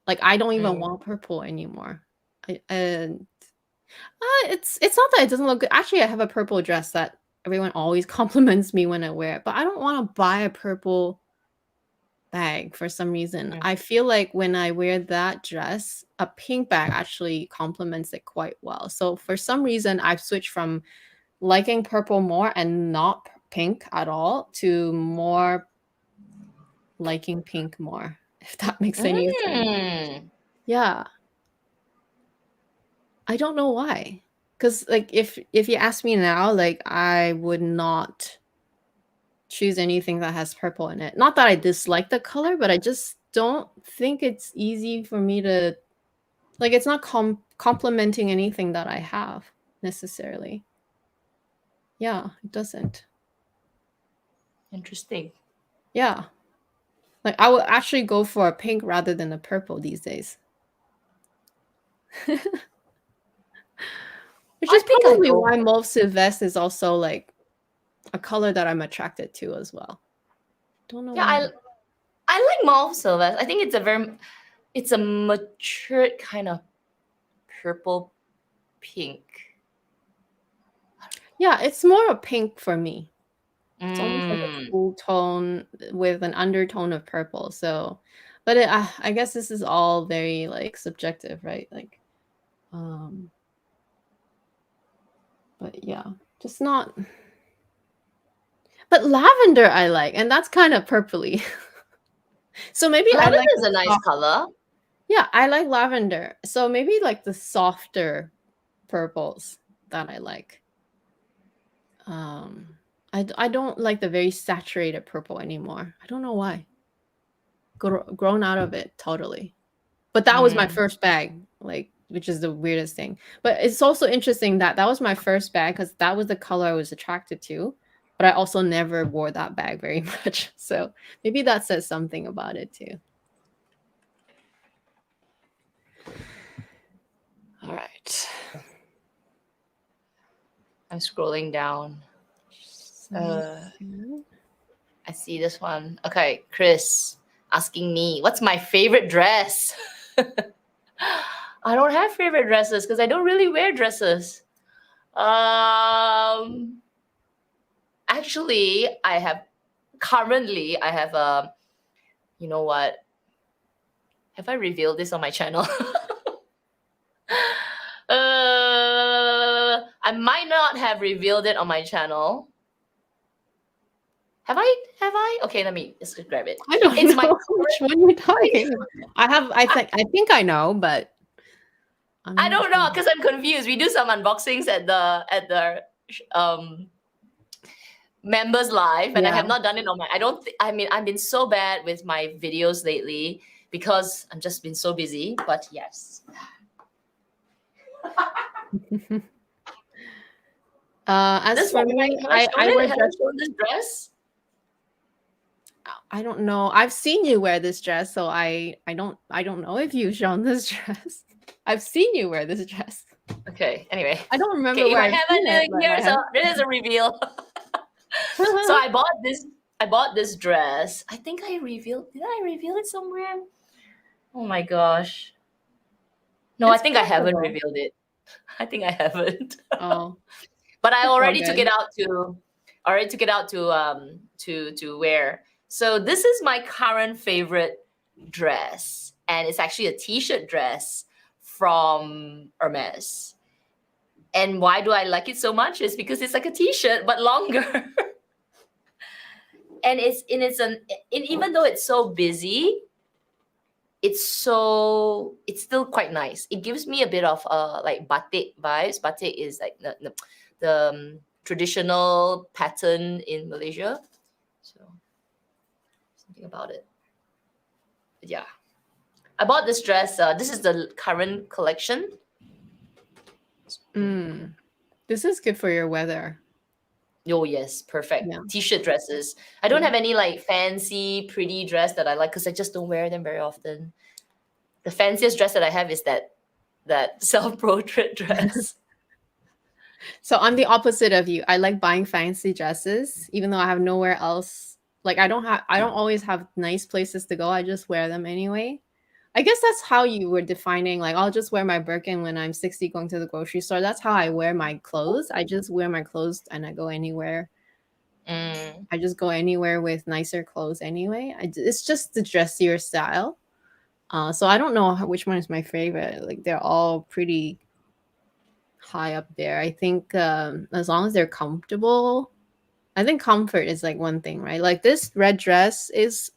Like I don't even want purple anymore. It's not that it doesn't look good. Actually, I have a purple dress that everyone always compliments me when I wear it, but I don't want to buy a purple bag for some reason. I feel like when I wear that dress, a pink bag actually complements it quite well. So for some reason, I've switched from liking purple more and not pink at all to more liking pink more, if that makes any sense. Yeah. I don't know why. Because like if you ask me now, like I would not choose anything that has purple in it. Not that I dislike the color, but I just don't think it's easy for me to, like, it's not complementing anything that I have necessarily. Yeah, it doesn't. Interesting. Yeah. Like I would actually go for a pink rather than a purple these days. Which is probably why mauve Sylvestre is also like a color that I'm attracted to as well. Don't know why. I like mauve Sylvestre. I think it's a matured kind of purple pink. Yeah, it's more a pink for me. It's almost like a cool tone with an undertone of purple. So, but I guess this is all very like subjective, right? Like, but yeah, just not. But lavender I like, and that's kind of purpley. So maybe lavender I like is a nice color. Yeah, I like lavender. So maybe like the softer purples that I like. I don't like the very saturated purple anymore. I don't know why. Grown out of it totally. But that was my first bag, like, which is the weirdest thing. But it's also interesting that that was my first bag because that was the color I was attracted to. But I also never wore that bag very much. So maybe that says something about it too. All right. I'm scrolling down. I see this one. Okay, Chris asking me, what's my favorite dress? I don't have favorite dresses because I don't really wear dresses. Actually, I have a, you know what? Have I revealed this on my channel? I might not have revealed it on my channel. Have I? Okay, let me just grab it. I don't know which one you're talking about. I think I know, but I don't know because I'm confused. We do some unboxings at the members live, and I have not done it on my. I mean, I've been so bad with my videos lately because I've just been so busy. But yes. As for me, I wear this dress. I don't know. I've seen you wear this dress, so I don't know if you've shown this dress. I've seen you wear this dress. Okay. Anyway, I don't remember where I've seen it. Here's a reveal. So I bought this dress. I think I revealed. Did I reveal it somewhere? Oh my gosh. No, I think I haven't revealed it. I think I haven't. Oh. But I already took it out to wear. So this is my current favorite dress, and it's actually a t-shirt dress from HERMES. And why do I like it so much? It's because it's like a t-shirt but longer. And even though it's so busy, it's still quite nice. It gives me a bit of like batik vibes. Batik is like the traditional pattern in Malaysia. So something about it. But yeah, I bought this dress. This is the current collection. This is good for your weather. Oh yes, perfect. Yeah. T-shirt dresses. I don't Yeah. have any like fancy, pretty dress that I like because I just don't wear them very often. The fanciest dress that I have is that self-portrait dress. So I'm the opposite of you. I like buying fancy dresses, even though I have nowhere else. Like I don't always have nice places to go. I just wear them anyway. I guess that's how you were defining, like, I'll just wear my Birkin when I'm 60 going to the grocery store. That's how I wear my clothes. I just wear my clothes and I go anywhere. I just go anywhere with nicer clothes anyway. It's just the dressier style. So I don't know which one is my favorite. Like they're all pretty high up there. I think as long as they're comfortable, I think comfort is like one thing, right? Like this red dress it's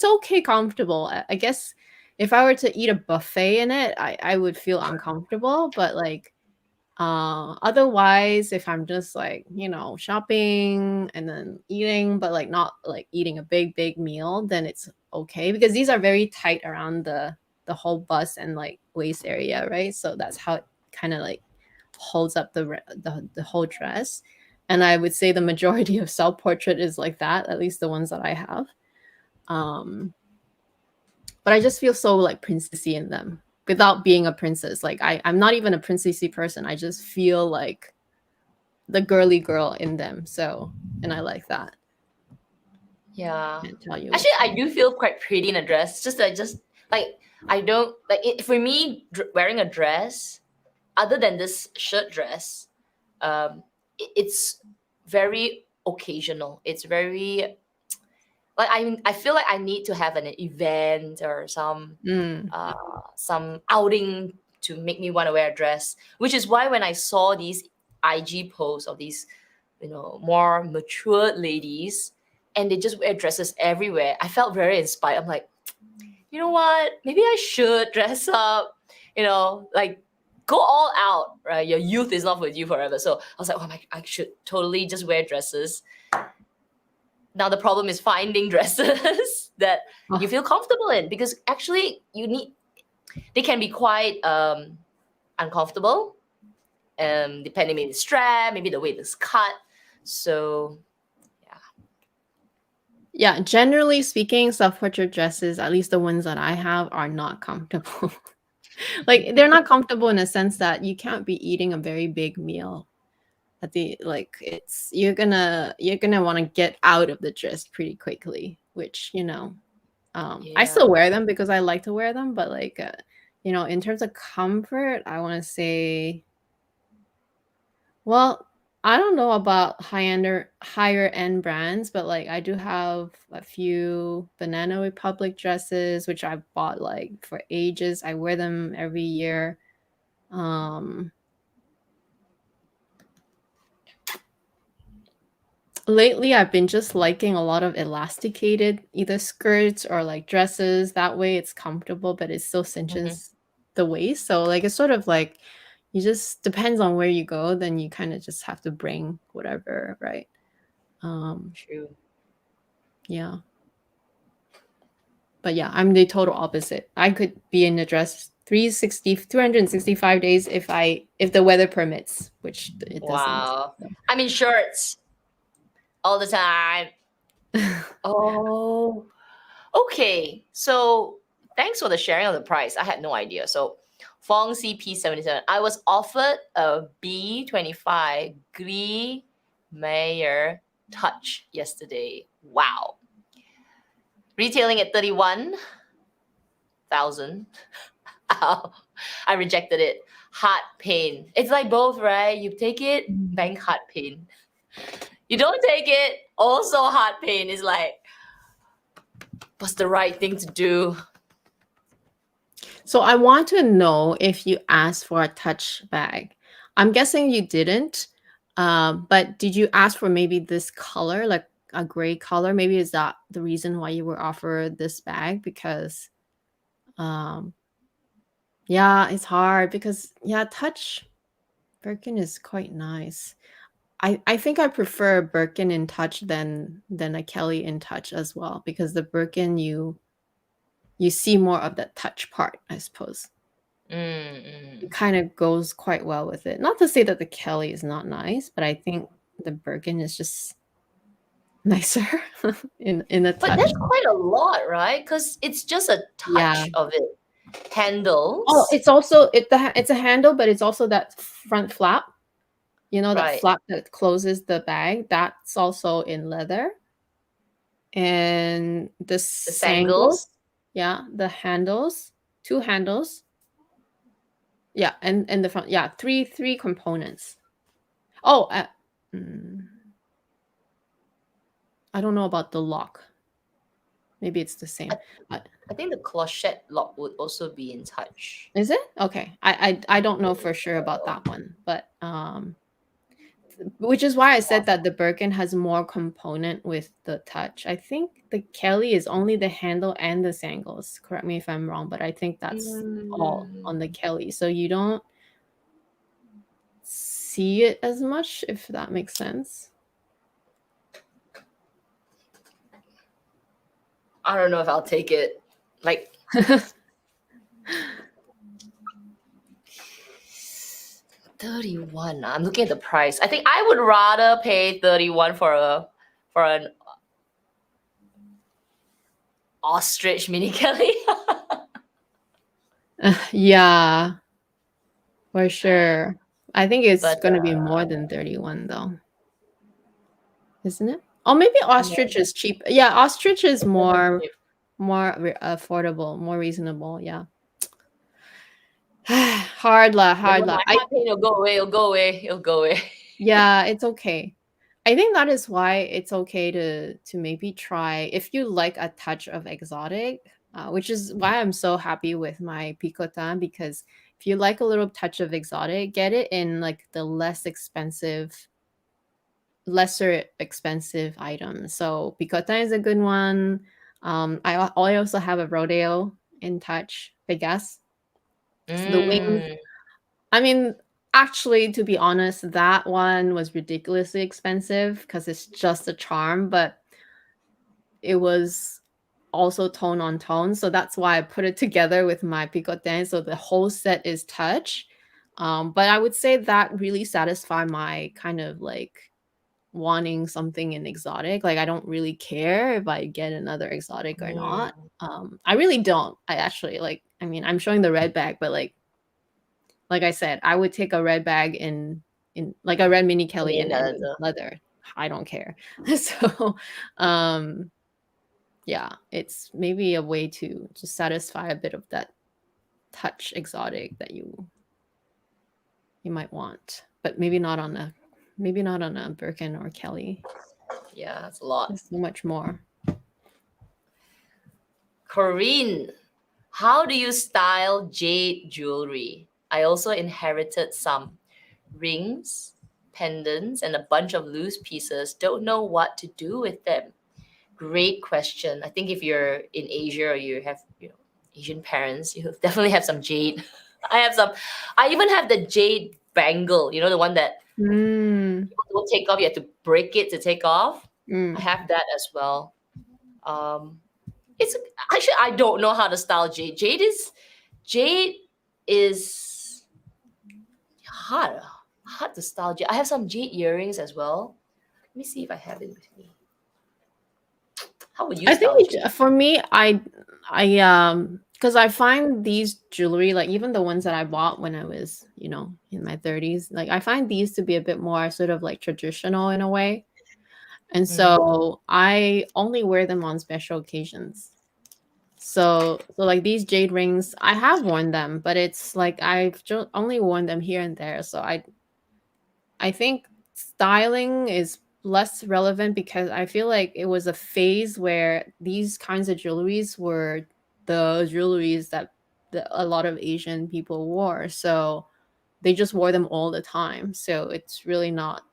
okay comfortable. I guess if I were to eat a buffet in it, I would feel uncomfortable. But like otherwise, if I'm just like, shopping and then eating, but like not like eating a big meal, then it's okay because these are very tight around the whole bust and like waist area, right? So that's how it kind of like holds up the whole dress. And I would say the majority of self-portrait is like that, at least the ones that I have. But I just feel so like princessy in them without being a princess. Like I'm not even a princessy person. I just feel like the girly girl in them. So, and I like that. Yeah. Can't tell you Actually, I do feel quite pretty in a dress. Just like I don't like it, for me wearing a dress, other than this shirt dress, it's very occasional. It's very like I feel like I need to have an event or some outing to make me want to wear a dress. Which is why when I saw these IG posts of these, more mature ladies, and they just wear dresses everywhere, I felt very inspired. I'm like, you know what? Maybe I should dress up. Like go all out, right? Your youth is not with you forever. So I was like, oh I should totally just wear dresses. Now the problem is finding dresses that you feel comfortable in, because actually they can be quite uncomfortable, depending maybe the strap, maybe the way it's cut. So yeah, generally speaking, self-portrait dresses, at least the ones that I have, are not comfortable. Like they're not comfortable in a sense that you can't be eating a very big meal at the it's you're gonna want to get out of the dress pretty quickly, which I still wear them because I like to wear them, but like in terms of comfort, I want to say, well, I don't know about higher end brands, but like I do have a few Banana Republic dresses which I've bought like for ages. I wear them every year. Lately I've been just liking a lot of elasticated either skirts or like dresses. That way it's comfortable, but it still cinches the waist. So like it's sort of like you just depends on where you go, then you kind of just have to bring whatever, right? True. Yeah. But yeah, I'm the total opposite. I could be in a dress 365 days if the weather permits, which it doesn't. Wow. So. I'm in shirts all the time. Oh, okay. So thanks for the sharing of the price. I had no idea. So Fong CP77, I was offered a B25 Gris Meyer Touch yesterday. Wow. Retailing at 31,000. I rejected it. Heart pain. It's like both, right? You take it, bank heart pain. You don't take it, also heart pain. Is like, what's the right thing to do? So I want to know if you asked for a touch bag. I'm guessing you didn't. But did you ask for maybe this color, like a gray color? Maybe is that the reason why you were offered this bag? Because um yeah, it's hard because yeah, touch Birkin is quite nice. I think I prefer Birkin in touch than a Kelly in touch as well, because the Birkin you see more of that touch part, I suppose. It Mm. kind of goes quite well with it. Not to say that the Kelly is not nice, but I think the Birkin is just nicer in the But touch. that's quite a lot, right? Because it's just a Yeah. touch of it. Oh, Handles, it's also it's a handle, but it's also that front flap. You know, that right? flap that closes the bag. That's also in leather. And the The sangles, sangles. yeah, the handles, two handles. Yeah, and the front, yeah, three components. Oh, mm, I don't know about the lock. Maybe it's the same. I, Uh, I think the clochette lock would also be in touch. is it? Okay. I don't know for sure about that one, but which is why I said that the Birkin has more component with the touch. I think the Kelly is only the handle and the sangles. Correct me if I'm wrong, but I think that's all on the Mm, Kelly. So you don't see it as much, if that makes sense. I don't know if I'll take it. Like 31. I'm looking at the price. I think I would rather pay 31 for an ostrich mini Kelly. Yeah, for sure. I think it's But going to be more than 31 though, isn't it? Oh, maybe ostrich is cheap. Yeah, ostrich is more affordable, more reasonable. Yeah. Hard never la. mind. My pain will go away. It'll go away. It'll go away. Yeah, it's okay. I think that is why it's okay to maybe try if you like a touch of exotic, which is why I'm so happy with my picotin, because if you like a little touch of exotic, get it in like the lesser expensive items. So picotin is a good one. I also have a rodeo in touch, Pegas. So the wings, Mm. I mean, actually, to be honest, that one was ridiculously expensive because it's just a charm, but it was also tone on tone. So that's why I put it together with my picotin. So the whole set is touch. But I would say that really satisfied my kind of like wanting something in exotic. Like I don't really care if I get another exotic or not. Mm. I really don't. I actually like, I mean, I'm showing the red bag, but like I said, I would take a red bag in like a red mini Kelly In in the leather. I don't care. So, um, yeah, it's maybe a way to satisfy a bit of that touch exotic that you might want, but maybe not on a Birkin or Kelly. yeah, that's a lot. There's so much more. Corinne, how do you style jade jewelry? I also inherited some rings, pendants, and a bunch of loose pieces. Don't know what to do with them. Great question. I think if you're in Asia or you have, Asian parents, you definitely have some jade. I have some. I even have the jade bangle. You know, the one that Mm, people don't take off. You have to break it to take off. I mm. have that as well. Um, it's actually I don't know how to style jade. Jade is hard to style. I have some jade earrings as well. Let me see if I have it with me. How would you I think style jade? for me, because I find these jewelry, like even the ones that I bought when I was, in my 30s, like I find these to be a bit more sort of like traditional in a way. And Mm. so I only wear them on special occasions. So like these jade rings, I have worn them, but it's like I've only worn them here and there. So I think styling is less relevant because I feel like it was a phase where these kinds of jewelries were the jewelries that a lot of Asian people wore. So they just wore them all the time. So it's really not,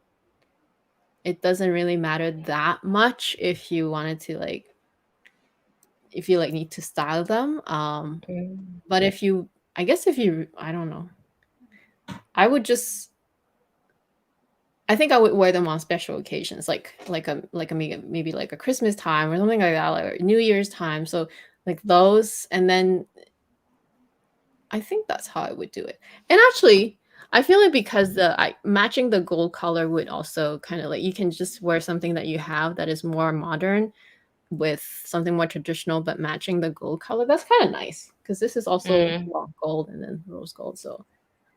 it doesn't really matter that much if you wanted to like, if you like need to style them. But if you, I guess if you, I don't know, I would just, I think I would wear them on special occasions, like a maybe like a Christmas time or something like that, like New Year's time. So like those, and then I think that's how I would do it. And actually, I feel like because matching the gold color would also kind of like, you can just wear something that you have that is more modern with something more traditional, but matching the gold color. That's kind of nice because this is also gold and then rose gold. So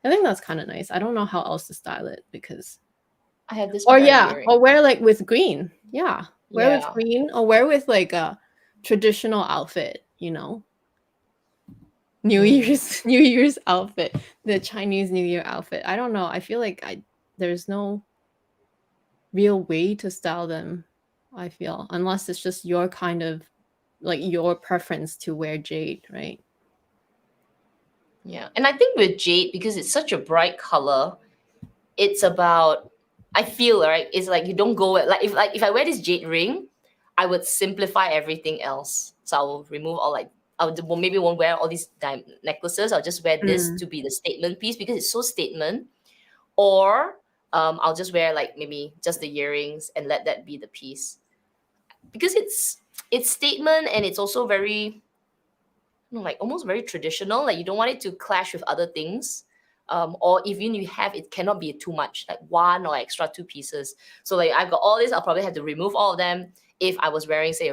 I think that's kind of nice. I don't know how else to style it because I have this or pair of yeah, earrings. or wear like with green. Yeah. Wear with Yeah. green or wear with like a traditional outfit, you know. New Year's outfit, the Chinese New Year outfit. I don't know. I feel like there's no real way to style them, I feel, unless it's just your kind of like your preference to wear jade, right? Yeah. And I think with jade, because it's such a bright color, it's about, I feel, right, it's like you don't go like if I wear this jade ring, I would simplify everything else. So I will remove all like maybe won't wear all these diamond necklaces. I'll just wear this to be the statement piece because it's so statement. Or I'll just wear like maybe just the earrings and let that be the piece because it's statement and it's also very, you know, like almost very traditional. Like you don't want it to clash with other things. Or even you have, it cannot be too much, like one or extra two pieces. So like I've got all this, I'll probably have to remove all of them if I was wearing, say,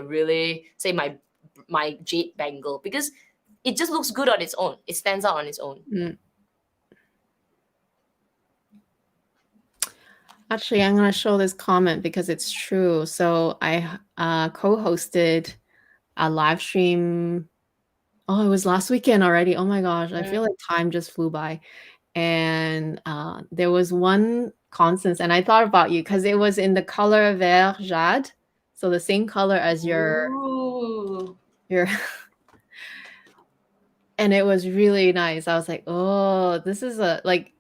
my jade bangle because it just looks good on its own. It stands out on its own. Actually, I'm going to show this comment because it's true. So I co-hosted a live stream. Oh, it was last weekend already. Oh my gosh. I feel like time just flew by. And there was one Constance, and I thought about you because it was in the color vert jade. So the same color as your and it was really nice. I was like, oh, this is a like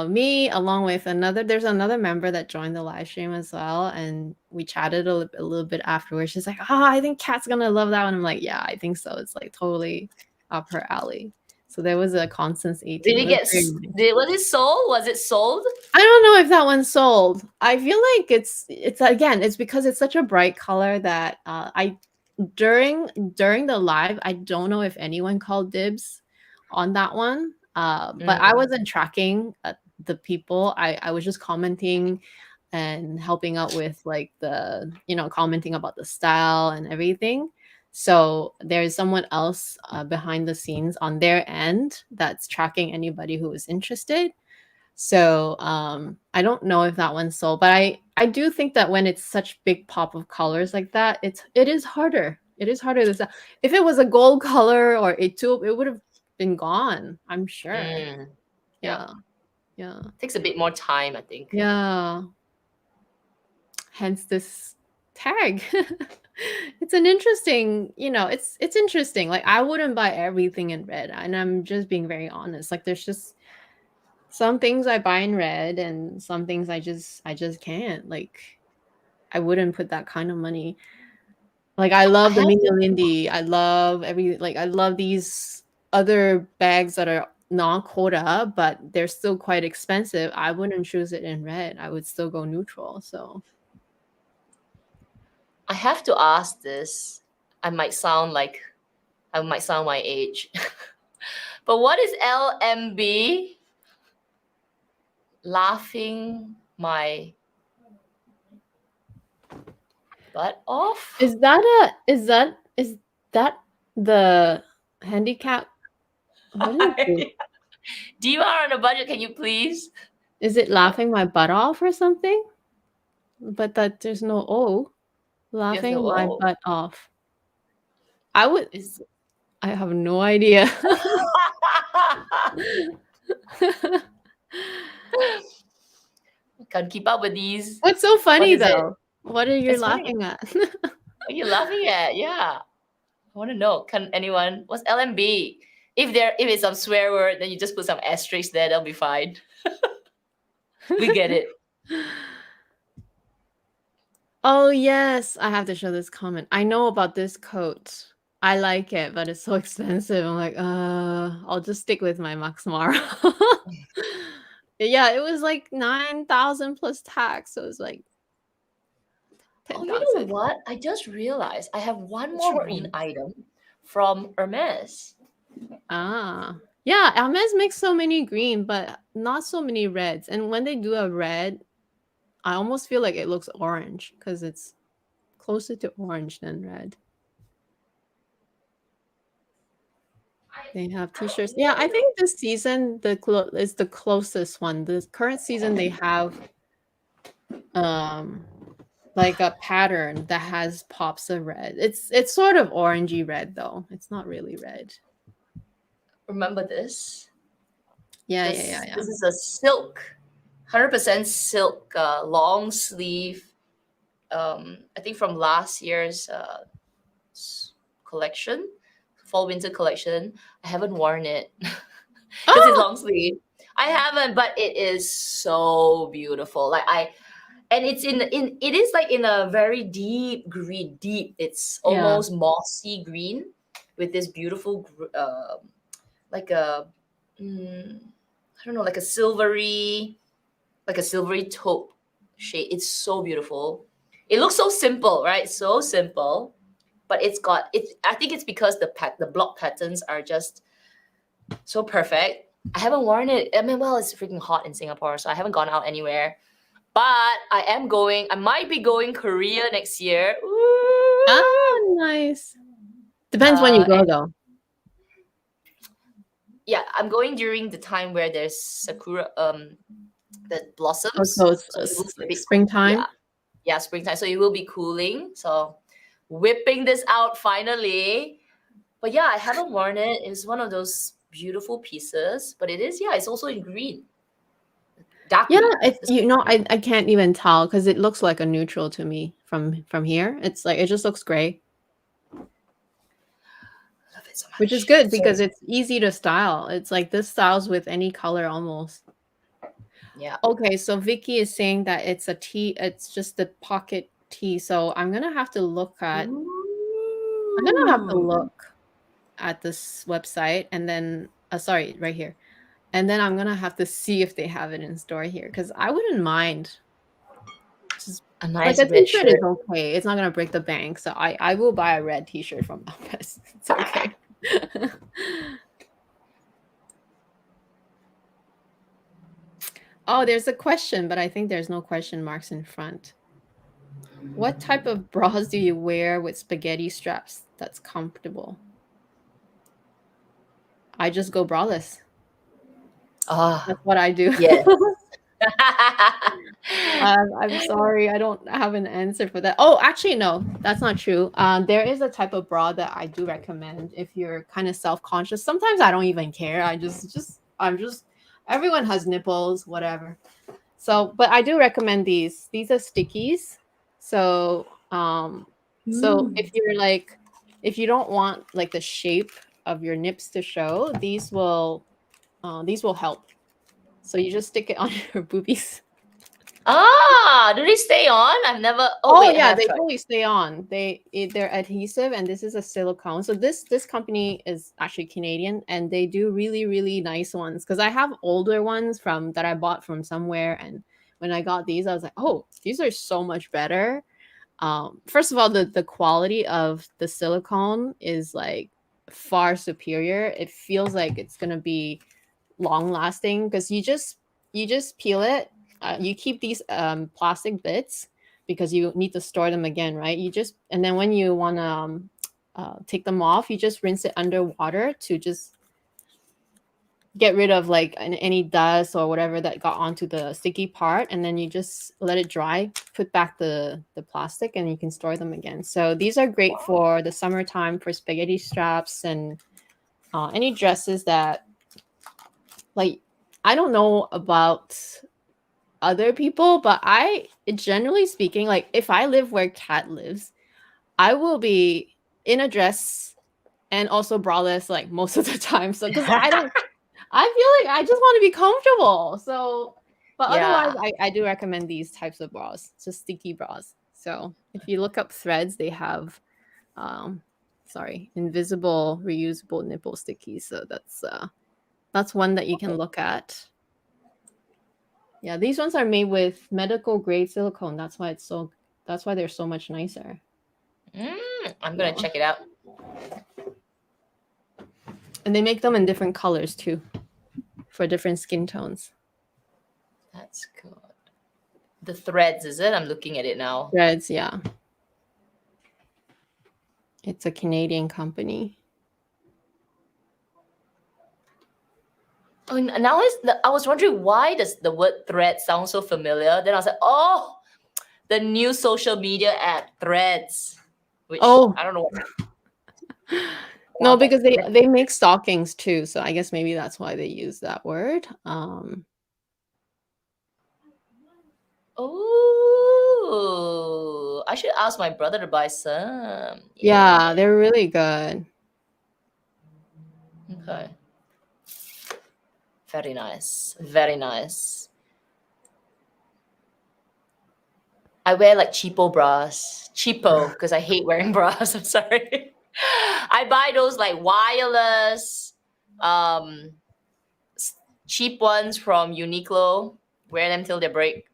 me along with there's another member that joined the live stream as well, and we chatted a little bit afterwards. She's like, oh, I think Kat's gonna love that one. I'm like, yeah, I think so. It's like totally up her alley. So there was a Constance 18. Was it sold? Was it sold? I don't know if that one sold. I feel like it's again, it's because it's such a bright color that during the live, I don't know if anyone called dibs on that one. But I wasn't tracking the people. I was just commenting and helping out with like the, you know, commenting about the style and everything. So there's someone else behind the scenes on their end that's tracking anybody who is interested. So I don't know if that one sold, but I do think that when it's such big pop of colors like that, it is harder. It is harder to sell. If it was a gold color or a tube, it would have been gone, I'm sure. Yeah. Takes a bit more time, I think. Yeah. Hence this tag. It's an interesting, you know, it's interesting. Like I wouldn't buy everything in red, and I'm just being very honest. Like there's just some things I buy in red and some things I just can't. Like I wouldn't put that kind of money. Like I love the Mini Lindy. I love I love these other bags that are non-quota, but they're still quite expensive. I wouldn't choose it in red. I would still go neutral. So I have to ask this. I might sound my age. But what is LMB? Laughing my butt off? is that the handicap? What is it? Do you are on a budget? Can you please? Is it laughing my butt off or something? But that there's no O. Laughing my butt off. I have no idea. Can't keep up with these. What's so funny though? What are you laughing at? What are you laughing at? Yeah. I want to know. Can anyone? What's LMB? If it's some swear word, then you just put some asterisks there. That'll be fine. We get it. Oh yes, I have to show this comment. I know about this coat. I like it, but it's so expensive. I'm like, I'll just stick with my Max Mara. Yeah, it was like 9,000 plus tax. So it was like Oh, you know 10,000. what? I just realized I have one Which more green one? item from Hermes. Ah. Yeah, Hermes makes so many green, but not so many reds. And when they do a red, I almost feel like it looks orange because it's closer to orange than red. They have t-shirts. Yeah, I think this season is the closest one. The current season they have like a pattern that has pops of red. It's sort of orangey red though. It's not really red. Remember this? Yeah. This is a silk, 100% silk, long sleeve. I think from last year's collection, fall winter collection. I haven't worn it because it's Oh, long sleeve. I haven't, but it is so beautiful. And it's it is like in a very deep green. Deep. It's yeah. almost mossy green with this beautiful, like a, I don't know, like a silvery taupe shade. It's so beautiful. It looks so simple, right? So simple, but it's got it. I think it's because the block patterns are just so perfect. I haven't worn it. I mean, well, it's freaking hot in Singapore, so I haven't gone out anywhere. But I am going. I might be going Korea next year. Oh, nice. Depends when you go though. Yeah, I'm going during the time where there's sakura, the blossoms. Oh, so it's So it will like be, springtime. yeah, springtime. So it will be cooling. So whipping this out finally. But yeah, I haven't worn it. It's one of those beautiful pieces, but it's also in green. Dark Yeah, green. it's I can't even tell because it looks like a neutral to me from here. It's like it just looks gray, Love it so which is much. good So because it's easy to style. It's like this styles with any color almost. yeah. Okay, so Vicky is saying that it's a tee, it's just a pocket tee. So I'm gonna have to look at Ooh. this website and then sorry, right here. And then I'm gonna have to see if they have it in store here because I wouldn't mind. Just A like nice a red t-shirt is shirt. okay. It's not gonna break the bank. So I will buy a red t-shirt from Elvis. It's okay. Oh, there's a question, but I think there's no question marks in front. What type of bras do you wear with spaghetti straps that's comfortable? I just go braless. Ah, That's what I do. yes. I'm sorry, I don't have an answer for that. Oh, actually, no, that's not true. There is a type of bra that I do recommend if you're kind of self-conscious. Sometimes I don't even care. I'm just everyone has nipples, whatever. So, but I do recommend these. These are stickies. So, so Mm. if you don't want like the shape of your nips to show, these will help. So you just stick it on your boobies. Ah, do they stay on? I've never. Oh Oh wait, I yeah, have they tried. totally stay on. They're adhesive, and this is a silicone. So this company is actually Canadian, and they do really nice ones. Because I have older ones from that I bought from somewhere, and when I got these, I was like, oh, these are so much better. First of all, the quality of the silicone is like far superior. It feels like it's gonna be long lasting because you just peel it. You keep these plastic bits because you need to store them again, right? You just and then when you want to take them off, you just rinse it under water to just get rid of like any dust or whatever that got onto the sticky part, and then you just let it dry, put back the plastic, and you can store them again. So these are great for the summertime for spaghetti straps and any dresses that like I don't know about other people, but I generally speaking, like if I live where Kat lives, I will be in a dress and also braless like most of the time. So because I feel like I just want to be comfortable. So, but otherwise, I do recommend these types of bras, just sticky bras. So if you look up Threads, they have, invisible reusable nipple stickies. So that's one that you can look at. Yeah, these ones are made with medical grade silicone. That's why they're so much nicer. I'm gonna check it out. And they make them in different colors too, for different skin tones. That's good. The Threads, is it? I'm looking at it now. Threads, yeah. It's a Canadian company. Oh, now I was wondering, why does the word thread sound so familiar? Then I was like, oh, the new social media app, Threads. Which I don't know. No, because they make stockings too, so I guess maybe that's why they use that word. Oh, I should ask my brother to buy some. Yeah, they're really good. Okay. Very nice. Very nice. I wear like cheapo bras. Cheapo, because I hate wearing bras. I'm sorry. I buy those like wireless, cheap ones from Uniqlo. Wear them till they break.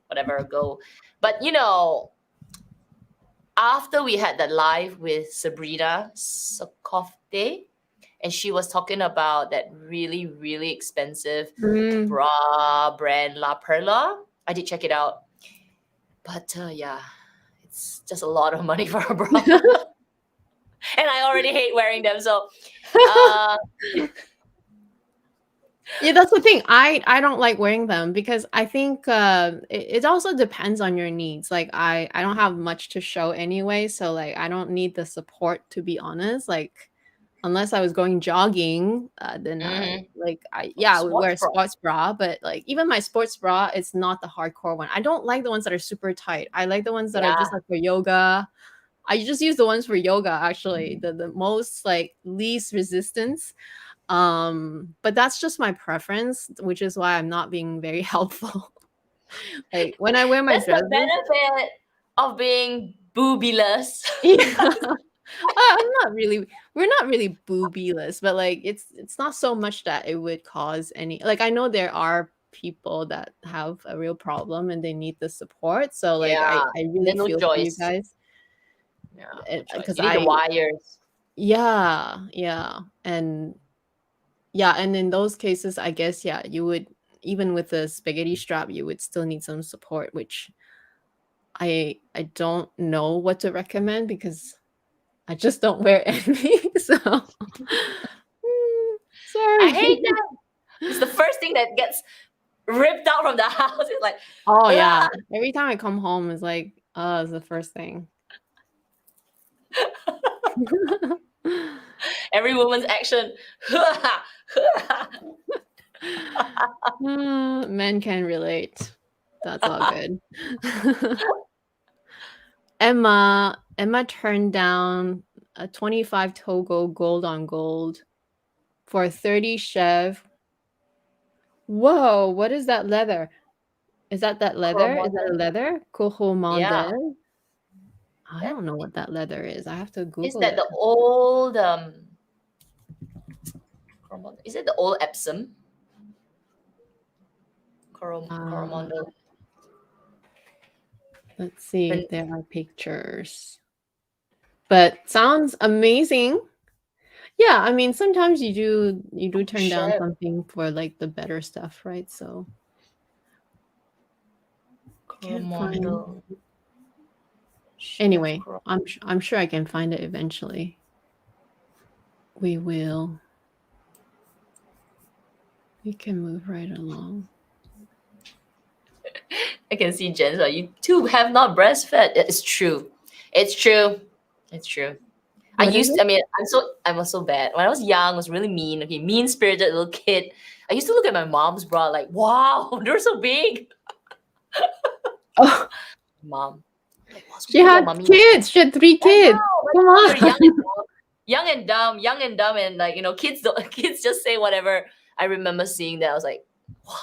Whatever, go. But you know, after we had that live with Sabrina Sokofte, and she was talking about that really, really expensive bra brand La Perla. I did check it out. But yeah, it's just a lot of money for a bra. And I already hate wearing them. So yeah, that's the thing. I don't like wearing them because I think it also depends on your needs. Like I don't have much to show anyway, so like I don't need the support, to be honest. Like unless I was going jogging, then I would wear a sports bra. But like even my sports bra, it's not the hardcore one. I don't like the ones that are super tight. I like the ones that are just like for yoga. I just use the ones for yoga actually, the most like least resistance. But that's just my preference, which is why I'm not being very helpful. Like when I wear my that's dresses, the benefit of being boobyless. Yeah. We're not really boobyless, but like it's not so much that it would cause any, like I know there are people that have a real problem and they need the support. So like I really feel for you guys. Yeah, because you need the wires. Yeah. And in those cases, I guess you would, even with the spaghetti strap, you would still need some support, which I don't know what to recommend because I just don't wear any. So sorry. I hate that. It's the first thing that gets ripped out from the house. It's like, oh yeah. Every time I come home, it's like, it's the first thing. Every woman's action. Men can relate. That's all good. Emma turned down a 25 Togo gold on gold for 30 Chev. Whoa, what is that leather? Is that leather? Is that a leather? Coho Yeah. Mandel? I don't know what that leather is. I have to Google Is that it. the old is it the old Epsom? Coromandel. Let's see if there are pictures. But sounds amazing. Yeah, I mean sometimes you do turn down something for like the better stuff, right? So anyway, I'm sure I can find it eventually. We will. We can move right along. I can see Jen. You two have not breastfed. It's true. It's true. It's true. I'm so bad. When I was young, I was really mean. Okay, mean-spirited little kid. I used to look at my mom's bra like, wow, they're so big. Oh. Mom. She had kids. She had 3 kids. Come on. young and dumb, and like, you know, kids just say whatever. I remember seeing that. I was like, wow.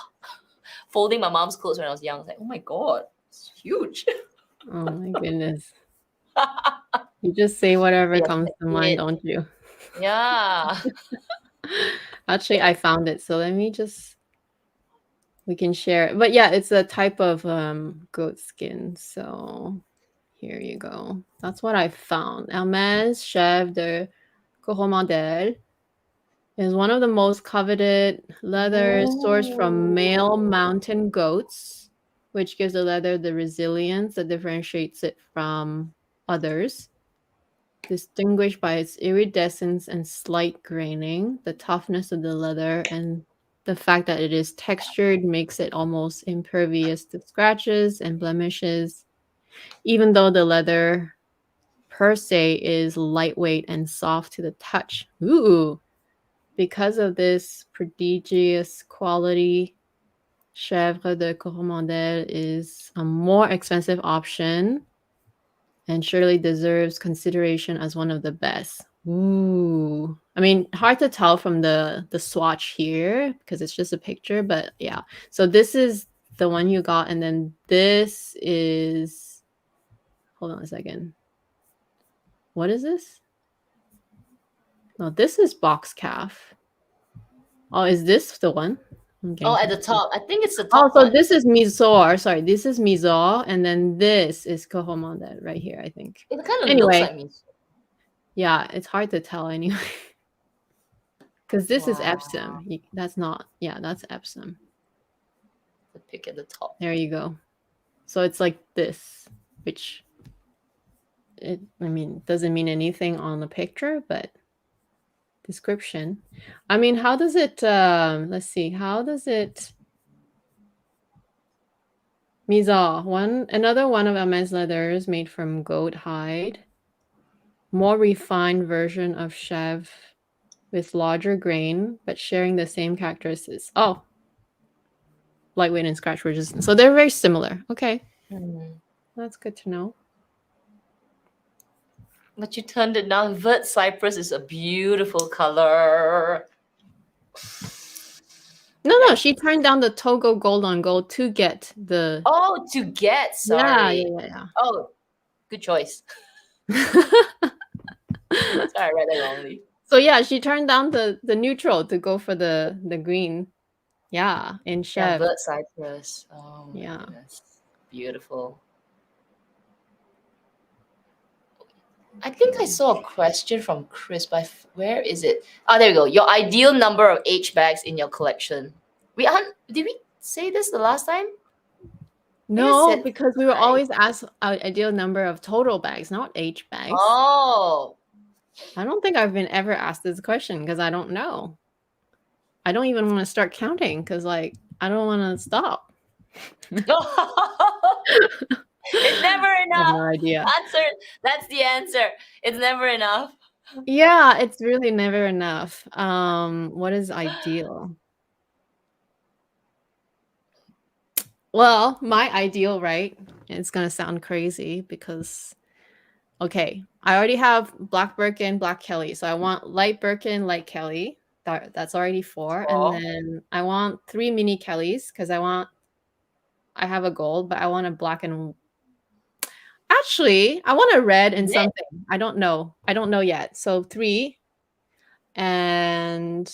Folding my mom's clothes when I was young. I was like, oh my god, it's huge. Oh my goodness. You just say whatever Yes, comes to mind, don't you? yeah. Actually, I found it. So we can share it. But yeah, it's a type of goat skin. So here you go. That's what I found. Hermès Chef de Coromandel is one of the most coveted leathers sourced from male mountain goats, which gives the leather the resilience that differentiates it from others. Distinguished by its iridescence and slight graining, the toughness of the leather and the fact that it is textured makes it almost impervious to scratches and blemishes, even though the leather per se is lightweight and soft to the touch. Ooh, because of this prodigious quality, Chèvre de Coromandel is a more expensive option and surely deserves consideration as one of the best. Ooh. I mean, hard to tell from the swatch here because it's just a picture, but yeah. So this is the one you got, and then this is, hold on a second. What is this? No, this is box calf. Oh, is this the one? Oh, at the top. I think it's the Oh, top so one. this is Mizor. Sorry, this is Mizor, and then this is Coromandel right here, I think. It kind of looks Anyway, like me. yeah, it's hard to tell anyway. Because this is Wow. Epsom. That's not, yeah, that's Epsom. The pic at the top. There you go. So it's like this, which I mean, doesn't mean anything on the picture, but description. I mean, how does it, let's see, how does it, Mizar, another one of Hermès leathers made from goat hide, more refined version of Chèvre with larger grain, but sharing the same characteristics. Oh, lightweight and scratch resistant. So they're very similar. Okay, that's good to know. But you turned it down. Vert Cypress is a beautiful color. No, she turned down the Togo gold on gold to get the. Oh, to get. Sorry. Yeah. Oh, good choice. Sorry, I read it wrongly. So yeah, she turned down the neutral to go for the green. Yeah, in Yeah, Chèvre. Vert Cypress. Oh my Yeah. goodness. Beautiful. I think I saw a question from Chris, but where is it? Oh, there we go. Your ideal number of H bags in your collection. Did we say this the last time? No, said because we were right. always asked our ideal number of total bags, not H bags. Oh. I don't think I've been ever asked this question because I don't know. I don't even want to start counting because, like, I don't want to stop. It's never I have enough. no idea. That's the answer. It's never enough. Yeah, it's really never enough. What is ideal? Well, my ideal, right? It's gonna sound crazy because, okay, I already have black Birkin, black Kelly. So I want light Birkin, light Kelly. That's already 4. And then I want 3 mini Kellys because I have a gold, but I want a black and actually I want a red and something. I don't know. I don't know yet. So 3 and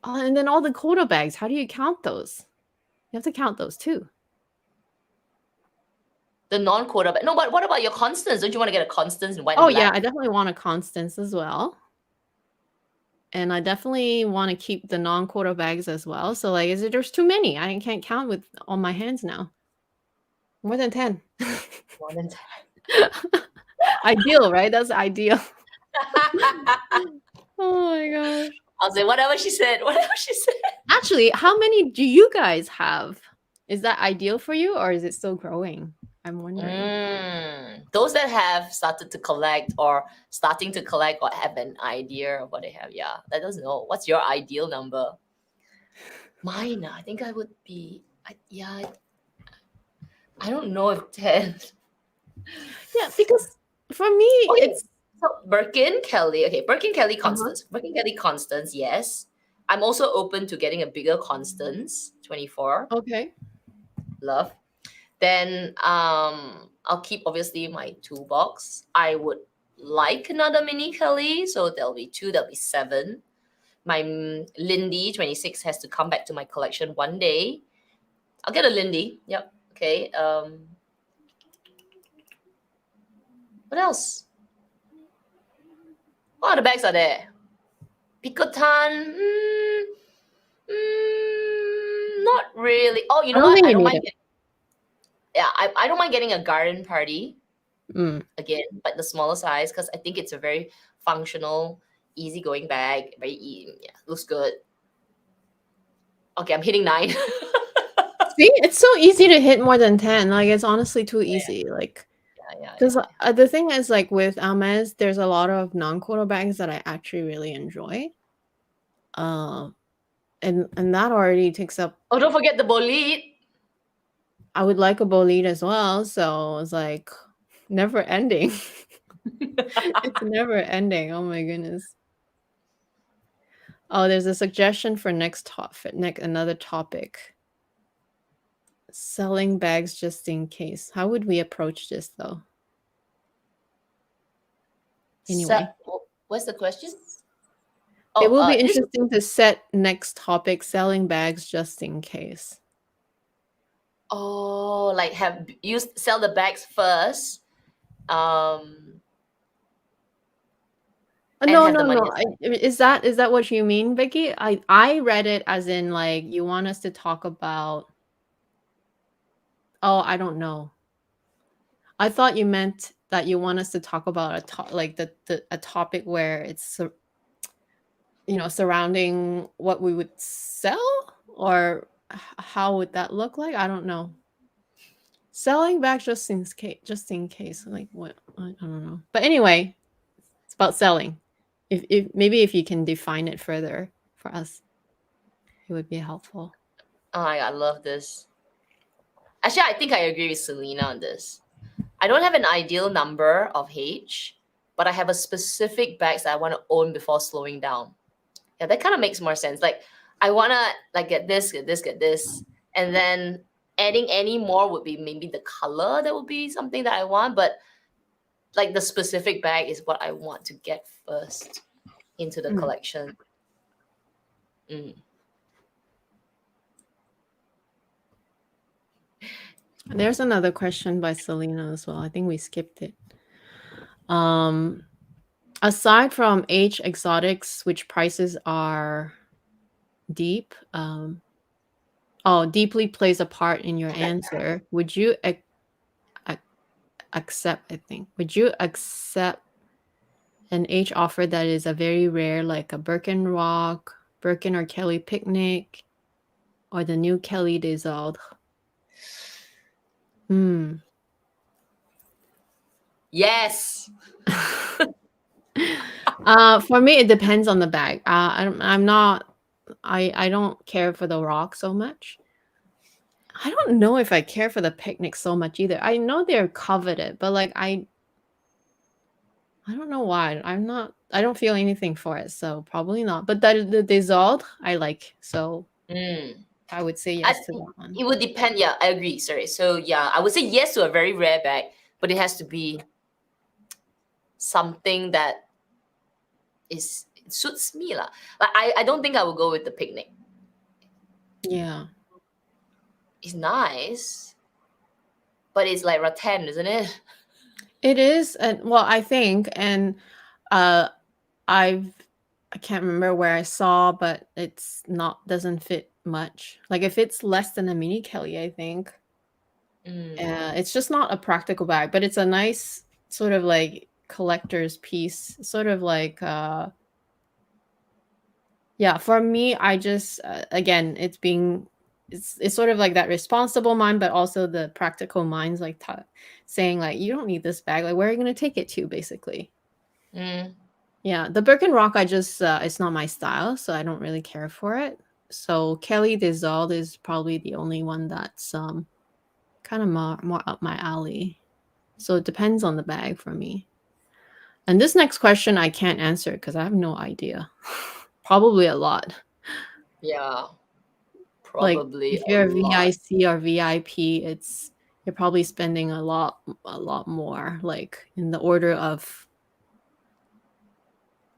then all the Quota bags. How do you count those? You have to count those too. The non-Quota bag. No, but what about your Constance? Don't you want to get a Constance in white and black? Yeah, I definitely want a Constance as well. And I definitely want to keep the non-Quota bags as well. So like, there's too many. I can't count with on my hands now. More than 10. More than 10. Ideal, right? That's ideal. Oh my gosh. I'll say whatever she said. Whatever she said. Actually, how many do you guys have? Is that ideal for you or is it still growing? I'm wondering. Those that have started to collect or starting to collect or have an idea of what they have, yeah, let us know. What's your ideal number? Mine, I think I would be, I don't know if 10. Yeah, because for me, it's So Birkin Kelly. Okay, Birkin Kelly Uh-huh. Constance. Birkin Kelly Constance, yes. I'm also open to getting a bigger Constance, 24. Okay. Love. Then I'll keep obviously my toolbox. I would like another mini Kelly, so there'll be two, there'll be seven. My Lindy 26 has to come back to my collection one day. I'll get a Lindy. Yep. Okay. What else? What other bags are there? Picotan. Not really. Oh, you I know don't what? think I you don't need mind. it. I don't mind getting a garden party Mm. again, but the smaller size because I think it's a very functional, easygoing bag. Yeah, looks good. Okay, I'm hitting 9. See, it's so easy to hit more than 10. Like, it's honestly too easy. Like, Yeah. because the thing is, like, with Hermes, there's a lot of non-quota bags that I actually really enjoy. Um, and that already takes up. Oh, don't forget the bolide. I would like a bolide as well, so it's like never ending. It's never ending. Oh my goodness. Oh, there's a suggestion for next another topic. Selling bags just in case. How would we approach this though? Anyway, What's the question? it Oh, will be this. interesting to set next topic selling bags just in case. Oh, like have you sell the bags first, um, and No, have no, the money no. aside. Is that what you mean, Vicky? I read it as in like you want us to talk about. Oh, I don't know. I thought you meant that you want us to talk about like a topic where it's surrounding what we would sell, or how would that look like? I don't know. Selling back just in case. Like what? I don't know. But anyway, it's about selling. If maybe if you can define it further for us, it would be helpful. Oh my God, I love this. Actually, I think I agree with Selena on this. I don't have an ideal number of H, but I have a specific bags that I want to own before slowing down. Yeah, that kind of makes more sense. Like I wanna like get this, and then adding any more would be maybe the color that would be something that I want, but like the specific bag is what I want to get first into the Mm. collection. Mm. There's another question by Selena as well. I think we skipped it. Um, aside from H exotics, which prices are deep, deeply plays a part in your answer. Would you accept? I think. Would you accept an H offer that is a very rare, like a Birkin Rock, Birkin or Kelly Picnic, or the new Kelly des Ordres? Hmm. Yes. For me, it depends on the bag. I'm not. I don't care for the rock so much. I don't know if I care for the picnic so much either. I know they're coveted, but like I don't know why. I don't feel anything for it, so probably not. But the dissolved I like, so Mm. I would say I, yes to that one. it would depend. Yeah, I agree. Sorry. So yeah, I would say yes to a very rare bag, but it has to be something that it suits me lah. Like I don't think I would go with the picnic. Yeah. It's nice, but it's like rattan, isn't it? It is, and well, I think, and uh I've I can't remember where I saw, but it's not doesn't fit much. Like if it's less than a mini Kelly, I think. Mm. It's just not a practical bag, but it's a nice sort of like collector's piece. Sort of like yeah, for me, I just again, it's sort of like that responsible mind, but also the practical minds like saying like you don't need this bag. Like where are you going to take it to, basically? Mm. Yeah, the Birkin Rock, I just it's not my style, so I don't really care for it. So Kelly Dissolve is probably the only one that's kind of more up my alley. So it depends on the bag for me. And this next question I can't answer because I have no idea. Probably a lot. Yeah, Like probably if a you're a lot. VIC or VIP, you're probably spending a lot more, like in the order of,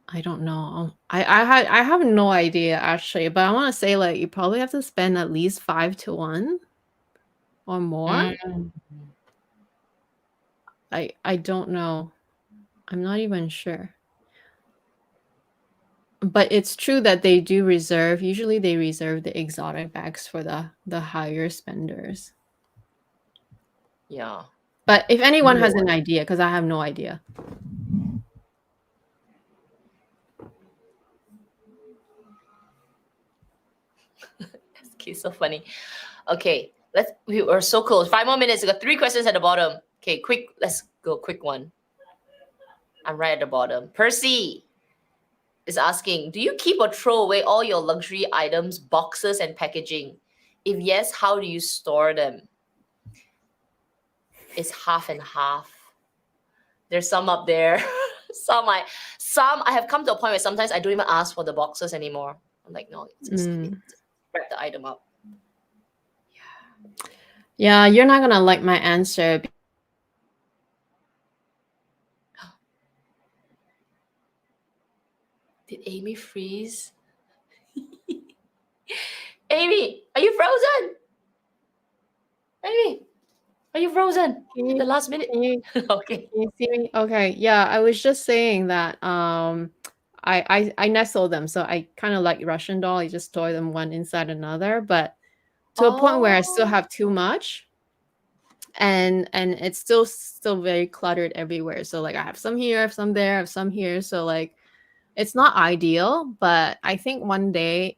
I don't know. I have no idea actually, but I want to say like you probably have to spend at least 5 to 1 or more. Mm. I don't know. I'm not even sure. But it's true that they do reserve, usually they reserve the exotic bags for the higher spenders. Yeah. But if anyone has More. an idea, because I have no idea. Okay, so funny. Okay, we are so close. 5 more minutes. We got 3 questions at the bottom. Okay, quick. Let's go. Quick one. I'm right at the bottom. Percy is asking, do you keep or throw away all your luxury items, boxes, and packaging? If yes, how do you store them? It's half and half. There's some up there. some I have come to a point where sometimes I don't even ask for the boxes anymore. I'm like, no, just wrap the item up. Yeah, you're not gonna like my answer. Did Amy freeze? Amy, are you frozen? Amy, are you frozen? Can The you last minute. Okay. can you see me? Okay, yeah, I was just saying that I nestle them, so I kind of like Russian doll. I just store them one inside another, but to a point where I still Oh. have too much, and it's still very cluttered everywhere. So like I have some here, I have some there, I have some here. So like it's not ideal, but I think one day,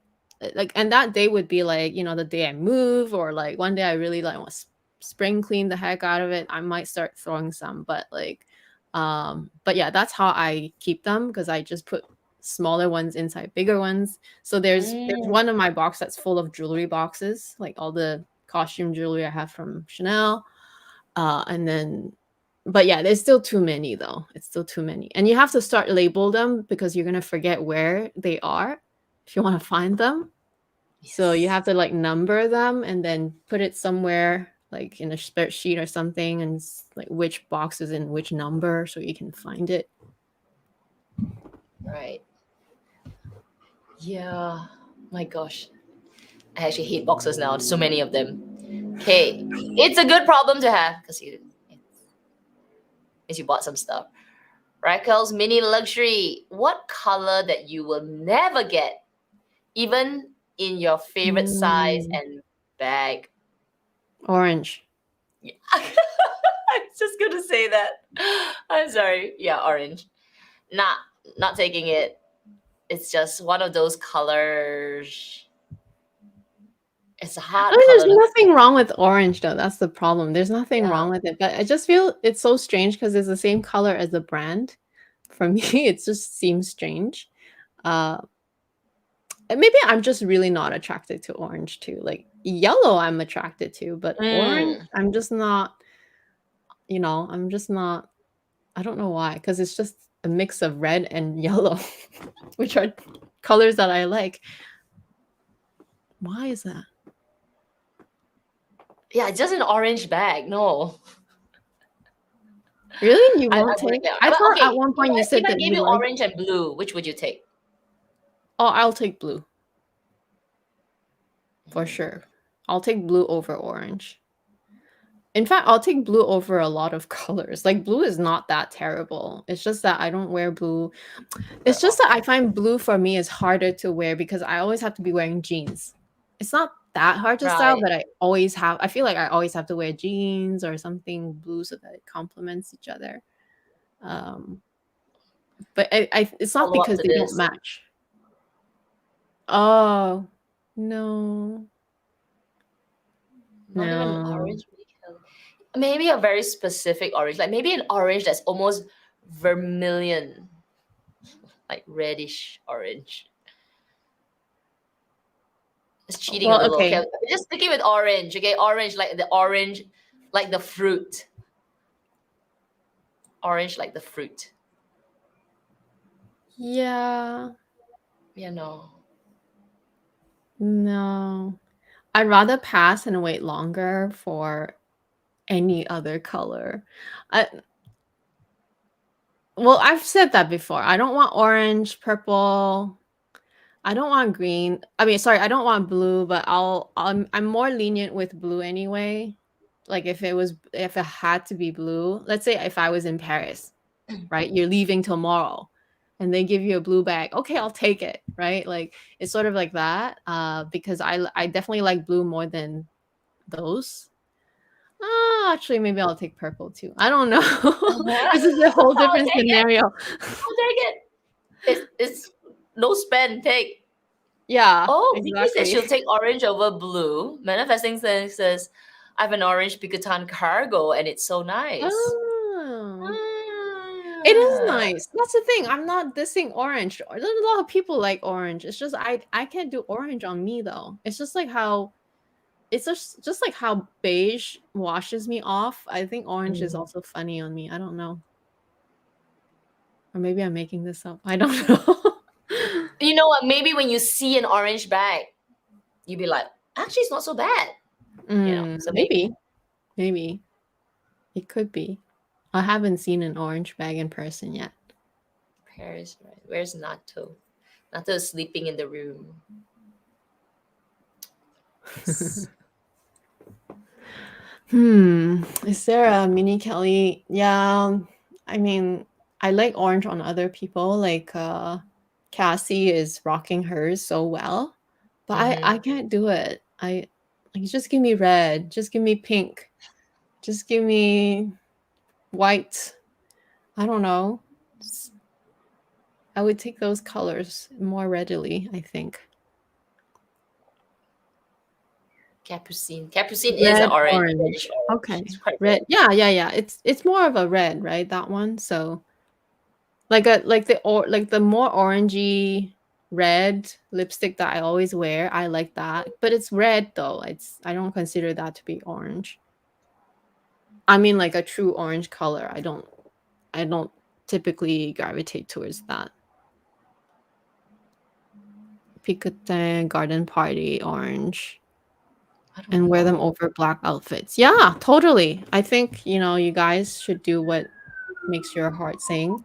like, and that day would be like, you know, the day I move, or like one day I really like want to spring clean the heck out of it. I might start throwing some, but like, but yeah, that's how I keep them, because I just put smaller ones inside bigger ones. So there's one of my box that's full of jewelry boxes, like all the costume jewelry I have from Chanel. And then, but yeah, there's still too many though. It's still too many. And you have to start label them because you're going to forget where they are if you want to find them. Yes. So you have to like number them and then put it somewhere like in a spreadsheet or something, and like which box is in which number so you can find it. Right. Yeah. My gosh. I actually hate boxes now. So many of them. Okay. It's a good problem to have because you bought some stuff. Raquel's mini luxury. What color that you will never get, even in your favorite size and bag? Orange. Yeah. I was just gonna say that. I'm sorry. Yeah, orange. Not taking it. It's just one of those colors. It's a hard There's color. nothing wrong with orange though. That's the problem. There's nothing Yeah. wrong with it, but I just feel it's so strange because it's the same color as the brand. For me, it just seems strange. Maybe I'm just really not attracted to orange too. Like yellow, I'm attracted to, but orange, I'm just not. You know, I'm just not. I don't know why, because it's just a mix of red and yellow, which are colors that I like. Why is that? Yeah, just an orange bag. No. Really? You won't take? I But thought okay, at one point you said if I that gave you you like. orange and blue, which would you take? Oh, I'll take blue. For sure. I'll take blue over orange. In fact, I'll take blue over a lot of colors. Like blue is not that terrible. It's just that I don't wear blue. It's just that I find blue for me is harder to wear because I always have to be wearing jeans. It's not that hard to style, Right. but I feel like I always have to wear jeans or something blue so that it complements each other. But it's not Follow up because to they don't this. match. Oh, no. Not even No. orange. Maybe a very specific orange, like maybe an orange that's almost vermilion, like reddish orange. It's cheating a Well, little. okay. Okay, just sticking with orange. Okay, orange like the fruit. Orange like the fruit. Yeah. No. No. I'd rather pass and wait longer for any other color. I Well, I've said that before. I don't want orange, purple. I don't want green. I mean, sorry, I don't want blue, but I'm more lenient with blue anyway. Like if it had to be blue, let's say if I was in Paris, right? You're leaving tomorrow and they give you a blue bag. Okay, I'll take it, right? Like it's sort of like that. Because I definitely like blue more than those. Actually, maybe I'll take purple too. I don't know. This is a whole I'll different take it. scenario. I'll take it. It's no spend, take. Yeah, Oh, Vicky says exactly. she'll take orange over blue. Manifesting says, I have an orange Picotan cargo and it's so nice. Oh. It is Ah. nice. That's the thing. I'm not dissing orange. There's a lot of people like orange. It's just I can't do orange on me though. It's just like how it's just like how beige washes me off. I think orange is also funny on me. I don't know. Or maybe I'm making this up. I don't know. You know what? Maybe when you see an orange bag, you'd be like, actually, it's not so bad. So maybe. Maybe. It could be. I haven't seen an orange bag in person yet. Paris, right? Where's Nato? Nato is sleeping in the room. Is there a mini Kelly? Yeah, I mean, I like orange on other people. Like Cassie is rocking hers so well, but I can't do it. I like just give me red, just give me pink, just give me white. I don't know. I would take those colors more readily, I think. Capucine. Capucine is an Red, orange. orange. Okay. It's quite red. Red. Yeah. It's more of a red, right? That one. So like the more orangey red lipstick that I always wear, I like that. But it's red though. I don't consider that to be orange. I mean like a true orange color. I don't typically gravitate towards that. Picotin garden party orange. And wear them over black outfits. Yeah, totally. I think, you guys should do what makes your heart sing.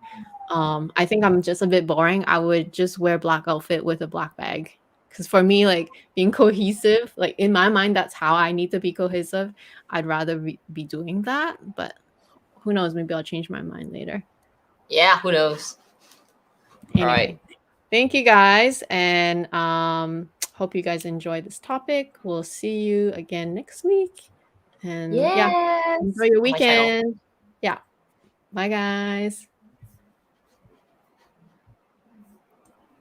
I think I'm just a bit boring. I would just wear black outfit with a black bag. Because for me, like being cohesive, like in my mind, that's how I need to be cohesive. I'd rather be doing that. But who knows? Maybe I'll change my mind later. Yeah, who knows? All right. Anyway, thank you guys. And hope you guys enjoyed this topic. We'll see you again next week. And yeah, Yes. enjoy your On my channel. weekend. Yeah. Bye, guys.